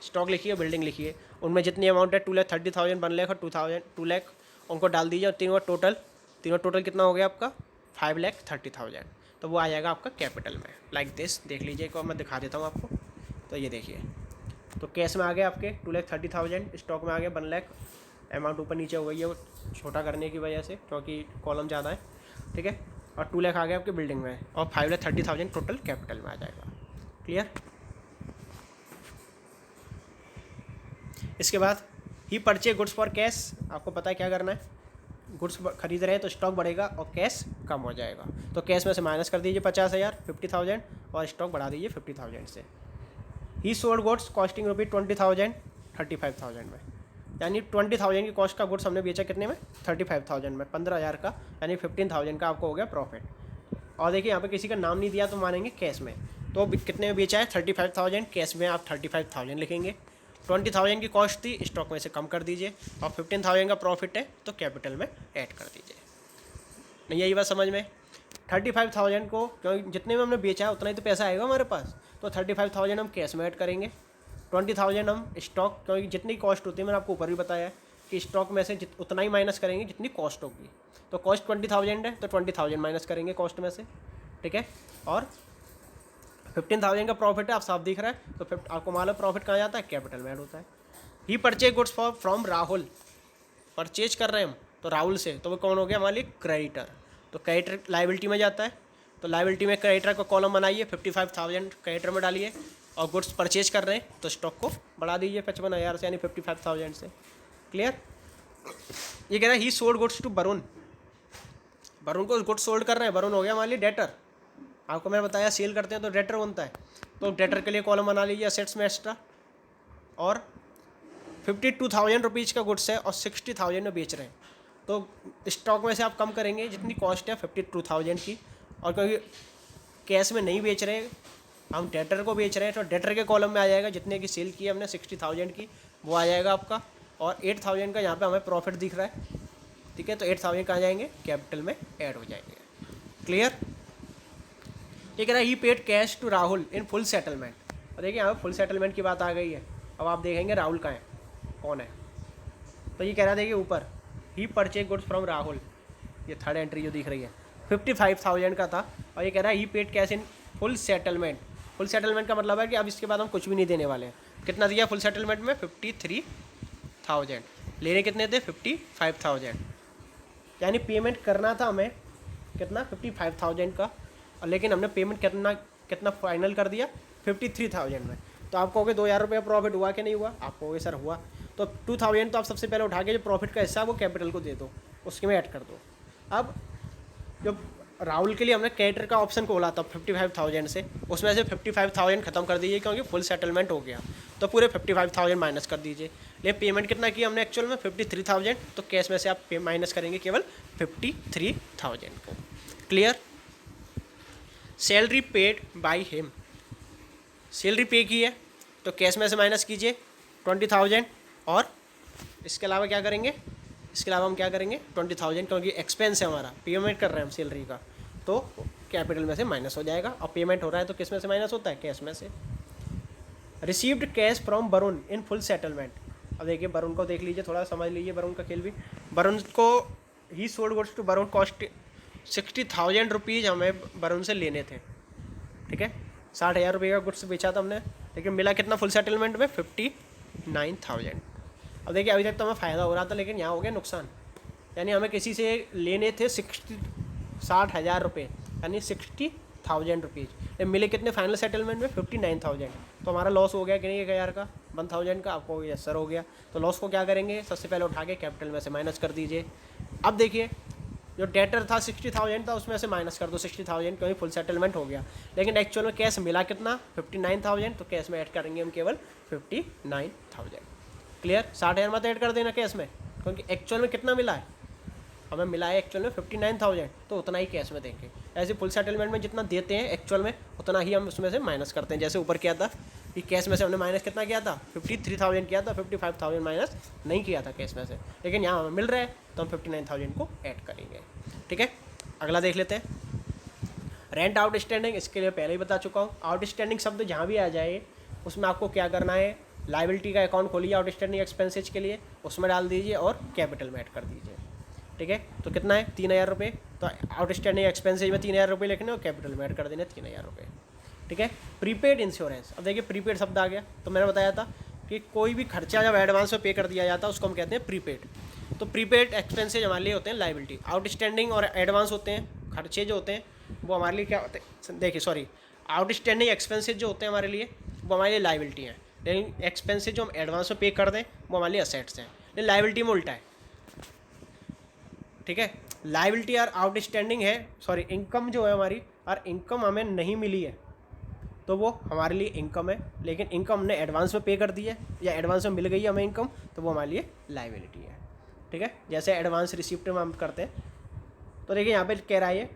स्टॉक लिखिए, बिल्डिंग लिखिए, उनमें जितनी अमाउंट है 2,30,000, 1 लाख और 2 लाख उनको डाल दीजिए, और तीनों टोटल कितना हो गया आपका 5,30,000, तो वो आ जाएगा आपका कैपिटल में, लाइक दिस। देख लीजिए एक बार मैं दिखा देता हूँ आपको, तो ये देखिए, तो कैश में आ गया आपके 2,30,000, स्टॉक में आ गया 1 लाख, अमाउंट ऊपर नीचे हो गई है वो छोटा करने की वजह से, क्योंकि कॉलम ज़्यादा है, ठीक है। और 2 लाख आ गया आपके बिल्डिंग में, और 5,30,000 टोटल कैपिटल में आ जाएगा। क्लियर। इसके बाद ही परचेज गुड्स फॉर कैश, आपको पता है क्या करना है, गुड्स खरीद रहे हैं तो स्टॉक बढ़ेगा और कैश कम हो जाएगा, तो कैश में से माइनस कर दीजिए 50,000 50,000 और स्टॉक बढ़ा दीजिए 50,000 से। ही सोल्ड गुड्स कॉस्टिंग रुपी 20,000 35,000 में, यानी 20,000 की कॉस्ट का गुड्स हमने बेचा कितने में 35,000 में, 15,000 का, यानी 15,000 का आपको हो गया प्रॉफिट। और देखिए यहाँ पे किसी का नाम नहीं दिया तो मानेंगे कैश में, तो कितने में बेचा है 35,000, कैश में आप 35,000 लिखेंगे। 20,000 की कॉस्ट थी, स्टॉक में से कम कर दीजिए, और 15,000 का प्रॉफिट है तो कैपिटल में ऐड कर दीजिए। नहीं यही बात समझ में, 35,000 को क्योंकि जितने में हमने बेचा है उतना ही तो पैसा आएगा हमारे पास, तो 35,000 हम कैश में ऐड करेंगे, 20,000 हम स्टॉक, क्योंकि जितनी कॉस्ट होती है मैंने आपको ऊपर भी बताया है कि स्टॉक में से उतना ही माइनस करेंगे जितनी कॉस्ट होगी, तो कॉस्ट 20,000 है तो 20,000 माइनस करेंगे कॉस्ट में से, ठीक है। और 15,000 का प्रॉफिट है, आप साफ दिख रहा है, तो आपको मालूम प्रॉफिट कहाँ जाता है, कैपिटल में ऐड होता है। He purchase goods from Rahul, purchase कर रहे हैं हम तो राहुल से, तो वो कौन हो गया हमारे लिए क्रेडिटर, तो क्रेडिटर लाइबिलिटी में जाता है, तो लाइबिलिटी में क्रेडिटर का कॉलम बनाइए, 55,000 क्रेडिटर में डालिए, और गुड्स परचेज कर रहे हैं तो स्टॉक को बढ़ा दीजिए 55,000 से, यानी 55,000 से। क्लियर। ये कह रहा है ही sold goods to Varun, Varun को गुड्स सोल्ड कर रहे हैं, वरुण हो गया हमारे लिए डेटर, आपको मैंने बताया सेल करते हैं तो डेटर बनता है, तो डेटर के लिए कॉलम बना लीजिए असेट्स में एक्स्ट्रा, और 52,000 रुपीज़ का गुड्स है और 60,000 में बेच रहे हैं, तो स्टॉक में से आप कम करेंगे जितनी कॉस्ट है 52,000 की, और क्योंकि कैश में नहीं बेच रहे हम डेटर को बेच रहे हैं, तो डेटर के कॉलम में आ जाएगा जितने की सेल की है हमने 60,000 की, वो आ जाएगा आपका, और 8,000 का यहाँ पे हमें प्रॉफिट दिख रहा है, ठीक है, तो 8,000 कहाँ जाएंगे, कैपिटल में ऐड हो जाएंगे। क्लियर। ये कह रहा है he paid cash to Rahul in full settlement, और देखिए यहाँ पे फुल सेटलमेंट की बात आ गई है, अब आप देखेंगे राहुल का है कौन है, तो ये कह रहा है देखिए ऊपर ही परचेज गुड्स फ्रॉम राहुल, ये थर्ड एंट्री जो दिख रही है 55,000 का था, और ये कह रहा है he paid cash in full settlement. Full settlement का मतलब है कि अब इसके बाद हम कुछ भी नहीं देने वाले हैं। कितना दिया फुल सेटलमेंट में 53,000, लेने कितने थे 55,000, यानी पेमेंट करना था हमें कितना 55,000 का, और लेकिन हमने पेमेंट कितना फाइनल कर दिया 53,000 में, तो आपको कहोगे 2,000 रुपये प्रॉफिट हुआ कि नहीं हुआ, आपको कहोगे सर हुआ, तो 2,000 तो आप सबसे पहले उठा के जो प्रॉफिट का हिस्सा वो कैपिटल को दे दो, उसके में ऐड कर दो। अब जो राहुल के लिए हमने कैटर का ऑप्शन खोला था 55,000 से, उसमें से 55,000 खत्म कर दीजिए क्योंकि फुल सेटलमेंट हो गया, तो पूरे 55,000 माइनस कर दीजिए। लेकिन पेमेंट कितना किया हमने एक्चुअल में 53,000, तो कैश में से आप माइनस करेंगे केवल 53,000 को। Clear. Salary paid by him, salary पे की है तो कैश में से माइनस कीजिए 20,000, और इसके अलावा क्या करेंगे, इसके अलावा हम क्या करेंगे 20,000, क्योंकि एक्सपेंस है हमारा, पेमेंट कर रहे हैं हम सैलरी का, तो कैपिटल में से माइनस हो जाएगा, और पेमेंट हो रहा है तो किस में से माइनस होता है, कैश में से। Received cash from Varun in full settlement, अब देखिए वरुण को देख लीजिए, थोड़ा समझ लीजिए वरुण का खेल भी। वरुण को ही sold goods to Varun cost 60,000 rupees हमें वरुण से लेने थे, ठीक है, 60,000 रुपये का गुड्स बेचा था हमने, लेकिन मिला कितना फुल सेटलमेंट में 59,000। अब देखिए अभी तक तो हमें फ़ायदा हो रहा था, लेकिन यहाँ हो गया नुकसान, यानी हमें किसी से लेने थे 60,000 रुपये, यानी 60,000 रुपीज़, मिले कितने फाइनल सेटलमेंट में 59,000, तो हमारा लॉस हो गया कि नहीं 1,000 का 1,000 का, आपको यस सर हो गया। तो लॉस को क्या करेंगे, सबसे पहले उठा के कैपिटल में से माइनस कर दीजिए। अब देखिए जो डेटर था 60,000 था, उसमें से माइनस कर दो 60,000, क्योंकि फुल सेटलमेंट हो गया, लेकिन एक्चुअल में कैश मिला कितना 59,000, तो कैश में ऐड करेंगे हम केवल 59,000। क्लियर। 60,000 मत ऐड कर देना कैश में, क्योंकि एक्चुअल में कितना मिला है, हमें मिला है एक्चुअल में 59,000, तो उतना ही कैश में देंगे। ऐसे फुल सेटलमेंट में जितना देते हैं एक्चुअल में उतना ही हम उसमें से माइनस करते हैं। जैसे ऊपर किया था कि कैश में से हमने माइनस कितना किया था 53,000 किया था, 55,000 माइनस नहीं किया था कैश में से, लेकिन यहाँ हमें मिल रहा है तो हम 59,000 को ऐड करेंगे। ठीक है, अगला देख लेते हैं। रेंट आउटस्टैंडिंग, इसके लिए पहले ही बता चुका हूँ। आउटस्टैंडिंग शब्द जहाँ भी आ जाए उसमें आपको क्या करना है, लाइबिलिटी का अकाउंट खोलिए आउटस्टैंडिंग एक्सपेंसेज के लिए, उसमें डाल दीजिए और कैपिटल में ऐड कर दीजिए। ठीक है, तो कितना है 3,000 रुपये, तो आउटस्टैंडिंग एक्सपेंसेज में 3,000 रुपये लिखने और कैपिटल में ऐड कर देने 3,000 रुपये। ठीक है, प्रीपेड इंश्योरेंस, अब देखिए प्रीपेड शब्द आ गया, तो मैंने बताया था कि कोई भी खर्चा जब एडवांस में पे कर दिया जाता है उसको हम कहते हैं प्रीपेड। तो प्रीपेड एक्सपेंसेज हमारे लिए होते हैं लाइबिलिटी, आउटस्टैंडिंग और एडवांस होते हैं खर्चे जो होते हैं वो हमारे लिए क्या होते हैं, देखिए सॉरी, आउटस्टैंडिंग एक्सपेंसेज जो होते हैं हमारे लिए वो हमारे लिए लाइबिलिटी हैं, लेकिन एक्सपेंसेस जो हम एडवांस में पे कर दें वो हमारे लिए असेट्स हैं। लेकिन लाइबिलिटी में उल्टा है, ठीक है। लाइबिलिटी यार आउटस्टैंडिंग है, सॉरी इनकम जो है हमारी, और इनकम हमें नहीं मिली है तो वो हमारे लिए इनकम है, लेकिन इनकम हमने एडवांस में पे कर दी है या एडवांस में मिल गई है हमें इनकम, तो वो हमारे लिए लाइबिलिटी है, ठीक है। जैसे एडवांस रिसिप्ट में हम करते हैं, तो देखिए यहाँ पे कह रहा है ये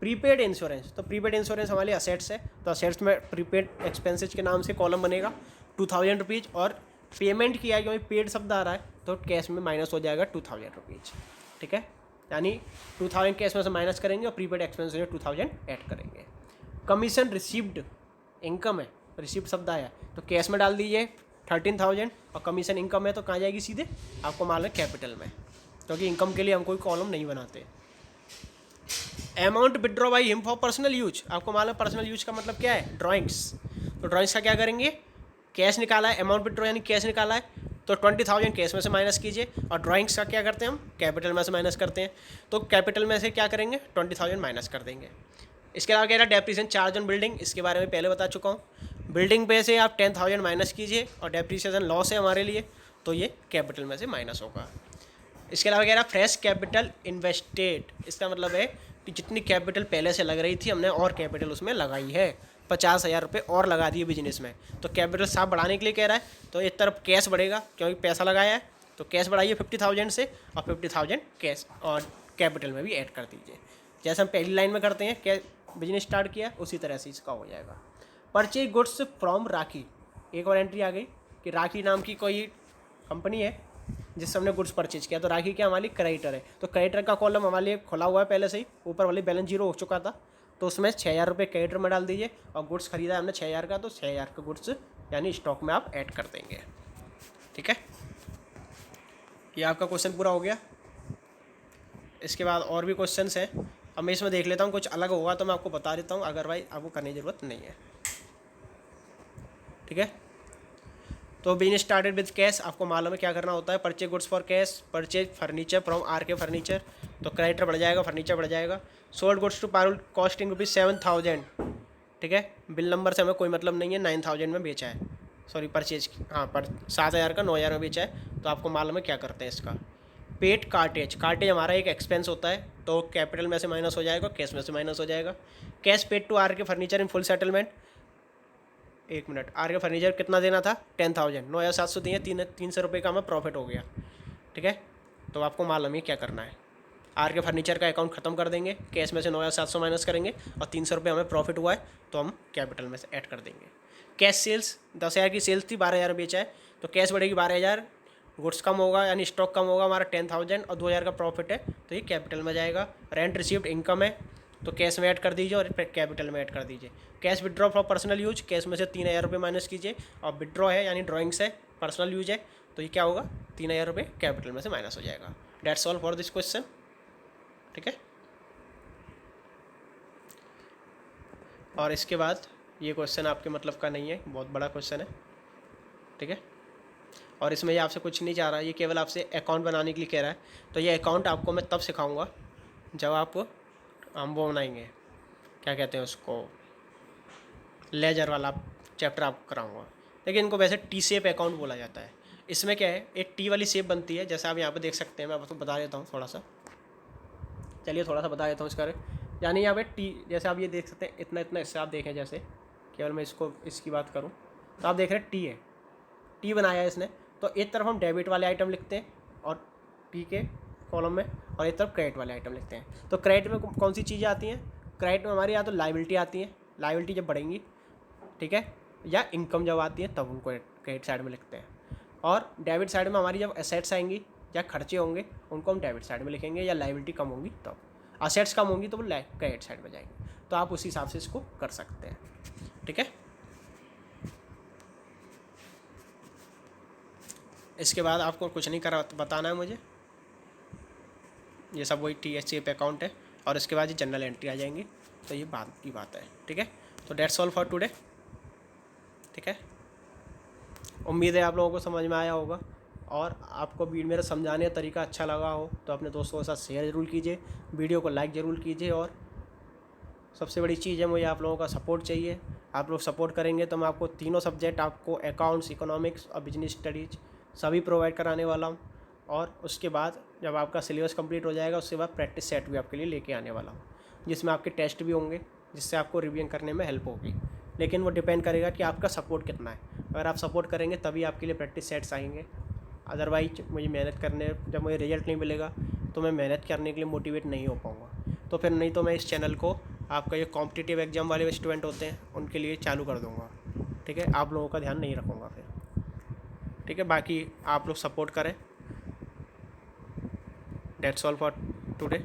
प्रीपेड इंश्योरेंस, तो प्रीपेड इंश्योरेंस हमारे लिए असेट्स है, तो असेट्स में प्रीपेड एक्सपेंसेस के नाम से कॉलम बनेगा 2000 रुपीज़, और पेमेंट किया है क्योंकि पेड शब्द आ रहा है तो कैश में माइनस हो जाएगा 2000 रुपीज़, ठीक है। यानी 2000 कैश में से माइनस करेंगे और प्रीपेड एक्सपेंसेस में 2000 ऐड करेंगे। कमीशन रिसीव्ड इनकम है, रिसिप्ट शब्द आया तो कैश में डाल दीजिए 13,000, और कमीशन इनकम है तो कहाँ जाएगी सीधे, आपको मालूम है कैपिटल में, क्योंकि इनकम के लिए हम कोई कॉलम नहीं बनाते। Amount withdraw by him for personal use, आपको मालूम है पर्सनल यूज का मतलब क्या है, ड्राइंग्स, तो ड्राइंग्स का क्या करेंगे, कैश निकाला है, अमाउंट विड्रॉ यानी कैश निकाला है तो 20,000 कैश में से माइनस कीजिए, और ड्राइंग्स का क्या करते हैं हम, कैपिटल में से माइनस करते हैं, तो कैपिटल में से क्या करेंगे 20,000 माइनस कर देंगे। इसके अलावा कह रहा है डेप्रीसिएशन चार्ज ऑन बिल्डिंग, इसके बारे में पहले बता चुका हूँ, बिल्डिंग पे से आप 10,000 माइनस कीजिए और डेप्रीसिएशन लॉस है हमारे लिए तो ये कैपिटल में से माइनस होगा। इसके अलावा कह रहा है फ्रेश कैपिटल इन्वेस्टेड, इसका मतलब है कि जितनी कैपिटल पहले से लग रही थी हमने और कैपिटल उसमें लगाई है, 50,000 रुपये और लगा दिए बिजनेस में, तो कैपिटल साफ बढ़ाने के लिए कह रहा है, तो एक तरफ कैश बढ़ेगा क्योंकि पैसा लगाया है, तो कैश बढ़ाइए 50,000 से और 50,000 कैश और कैपिटल में भी ऐड कर दीजिए, जैसे हम पहली लाइन में करते हैं क्या बिजनेस स्टार्ट किया उसी तरह से इसका हो जाएगा। परचेज गुड्स फ्रॉम राखी, एक और एंट्री आ गई कि राखी नाम की कोई कंपनी है जिससे हमने गुड्स परचेज किया, तो राखी क्या हमारी क्रेडिटर है, तो क्रेडिटर का कॉलम हमारे लिए खुला हुआ है पहले से ही, ऊपर वाली बैलेंस जीरो हो चुका था, तो उसमें 6,000 रुपये क्रेडिटर में डाल दीजिए, और गुड्स खरीदा है हमने 6,000 का, तो 6,000 का गुड्स यानी स्टॉक में आप ऐड कर देंगे, ठीक है। ये आपका क्वेश्चन पूरा हो गया। इसके बाद और भी क्वेश्चन हैं, अब मैं इसमें देख लेता हूँ, कुछ अलग होगा तो मैं आपको बता देता हूँ, अदरवाइज आपको करने की ज़रूरत नहीं है, ठीक है। तो बिजनेस स्टार्टेड विद कैश, आपको मालूम है क्या करना होता है, purchase goods for cash, purchase furniture from R K furniture, तो क्रेडिटर बढ़ जाएगा, फर्नीचर बढ़ जाएगा। Sold goods to Parul costing ₹7,000, ठीक है, बिल नंबर से हमें कोई मतलब नहीं है, 9,000 में बेचा है, सॉरी परचेज, हाँ पर 7,000 का 9,000 में बेचा है, तो आपको मालूम है क्या करते हैं इसका। पेड कार्टेज, कार्टेज हमारा एक एक्सपेंस होता है, तो कैपिटल में से माइनस हो जाएगा, कैश में से माइनस हो जाएगा। Cash paid to are K furniture in full settlement, एक मिनट, आर के फर्नीचर कितना देना था 10,000, 9,700 दिए, 300 रुपये का हमें प्रॉफिट हो गया, ठीक है। तो आपको मालूम है क्या करना है, आर के फर्नीचर का अकाउंट ख़त्म कर देंगे, कैश में से 9,700 माइनस करेंगे और 300 रुपये हमें प्रॉफिट हुआ है तो हम कैपिटल में से ऐड कर देंगे। कैश सेल्स 10,000 की सेल्स थी, 12,000 बेचा है, तो कैश बढ़ेगी 12,000, गुड्स कम होगा यानी स्टॉक कम होगा हमारा 10,000, और 2,000 का प्रॉफिट है तो ये कैपिटल में जाएगा। रेंट रिसीव्ड इनकम है तो कैश में ऐड कर दीजिए और कैपिटल में ऐड कर दीजिए। Cash withdraw for personal use, cash में से 3,000 रुपये माइनस कीजिए, और विड्रॉ है यानी ड्राइंग्स है, पर्सनल यूज है, तो ये क्या होगा 3,000 रुपये कैपिटल में से माइनस हो जाएगा। That's all for this question, ठीक है। और इसके बाद ये क्वेश्चन आपके मतलब का नहीं है, बहुत बड़ा क्वेश्चन है, ठीक है। और इसमें ये आपसे कुछ नहीं चाह रहा, ये केवल आपसे अकाउंट बनाने के लिए कह रहा है, तो ये अकाउंट आपको मैं तब सिखाऊंगा जब आप हम वो बनाएंगे, क्या कहते हैं उसको, लेजर वाला चैप्टर आपको कराऊंगा, लेकिन इनको वैसे टी शेप अकाउंट बोला जाता है। इसमें क्या है, एक टी वाली शेप बनती है, जैसे आप यहाँ पे देख सकते हैं, मैं आपको बता देता हूँ थोड़ा सा, चलिए थोड़ा सा बता देता हूँ इसका, यानी यहाँ पे टी, जैसे आप ये देख सकते हैं इतना इतना, इससे आप देखें, जैसे केवल मैं इसको इसकी बात करूँ तो आप देख रहे हैं टी है, टी बनाया है इसने, तो एक तरफ हम डेबिट वाले आइटम लिखते हैं और टी के कॉलम में, और एक तरफ क्रेडिट वाले आइटम लिखते हैं। तो क्रेडिट में कौन सी चीज़ें आती हैं, क्रेडिट में हमारी या तो लाइबिलिटी आती है, लाइबिलिटी जब बढ़ेंगी, ठीक है, या इनकम जब आती है तब उनको क्रेडिट साइड में लिखते हैं, और डेबिट साइड में हमारी जब एसेट्स आएंगी या खर्चे होंगे उनको हम डेबिट साइड में लिखेंगे, या लाइबिलिटी कम होंगी तब, असेट्स कम होंगी तो वो क्रेडिट साइड में जाएंगे, तो आप उसी हिसाब से इसको कर सकते हैं, ठीक है। इसके बाद आपको कुछ नहीं करा बताना है मुझे, ये सब वही टी एच सी पे अकाउंट है, और इसके बाद ये जनरल एंट्री आ जाएंगी, तो ये बात की बात है, ठीक है। तो डेट्स ऑल फॉर टुडे, ठीक है। उम्मीद है आप लोगों को समझ में आया होगा, और आपको मेरा समझाने का तरीका अच्छा लगा हो तो अपने दोस्तों के साथ शेयर ज़रूर कीजिए, वीडियो को लाइक ज़रूर कीजिए, और सबसे बड़ी चीज़ है मुझे आप लोगों का सपोर्ट चाहिए, आप लोग सपोर्ट करेंगे तो मैं आपको तीनों सब्जेक्ट, आपको अकाउंट्स, इकोनॉमिक्स और बिजनेस स्टडीज सभी प्रोवाइड कराने वाला हूँ। और उसके बाद जब आपका सिलेबस कंप्लीट हो जाएगा उसके बाद प्रैक्टिस सेट भी आपके लिए लेके आने वाला हूँ, जिसमें आपके टेस्ट भी होंगे, जिससे आपको रिवीजन करने में हेल्प होगी। लेकिन वो डिपेंड करेगा कि आपका सपोर्ट कितना है। अगर आप सपोर्ट करेंगे तभी आपके लिए प्रैक्टिस सेट्स आएंगे। अदरवाइज मुझे मेहनत करने, जब मुझे रिजल्ट नहीं मिलेगा तो मैं मेहनत करने के लिए मोटिवेट नहीं हो पाऊँगा। तो फिर नहीं तो मैं इस चैनल को आपका ये कॉम्पिटिटिव एग्ज़ाम वाले स्टूडेंट होते हैं उनके लिए चालू कर दूँगा। ठीक है, आप लोगों का ध्यान नहीं रखूँगा फिर। ठीक है, बाकी आप लोग सपोर्ट करें। That's all for today.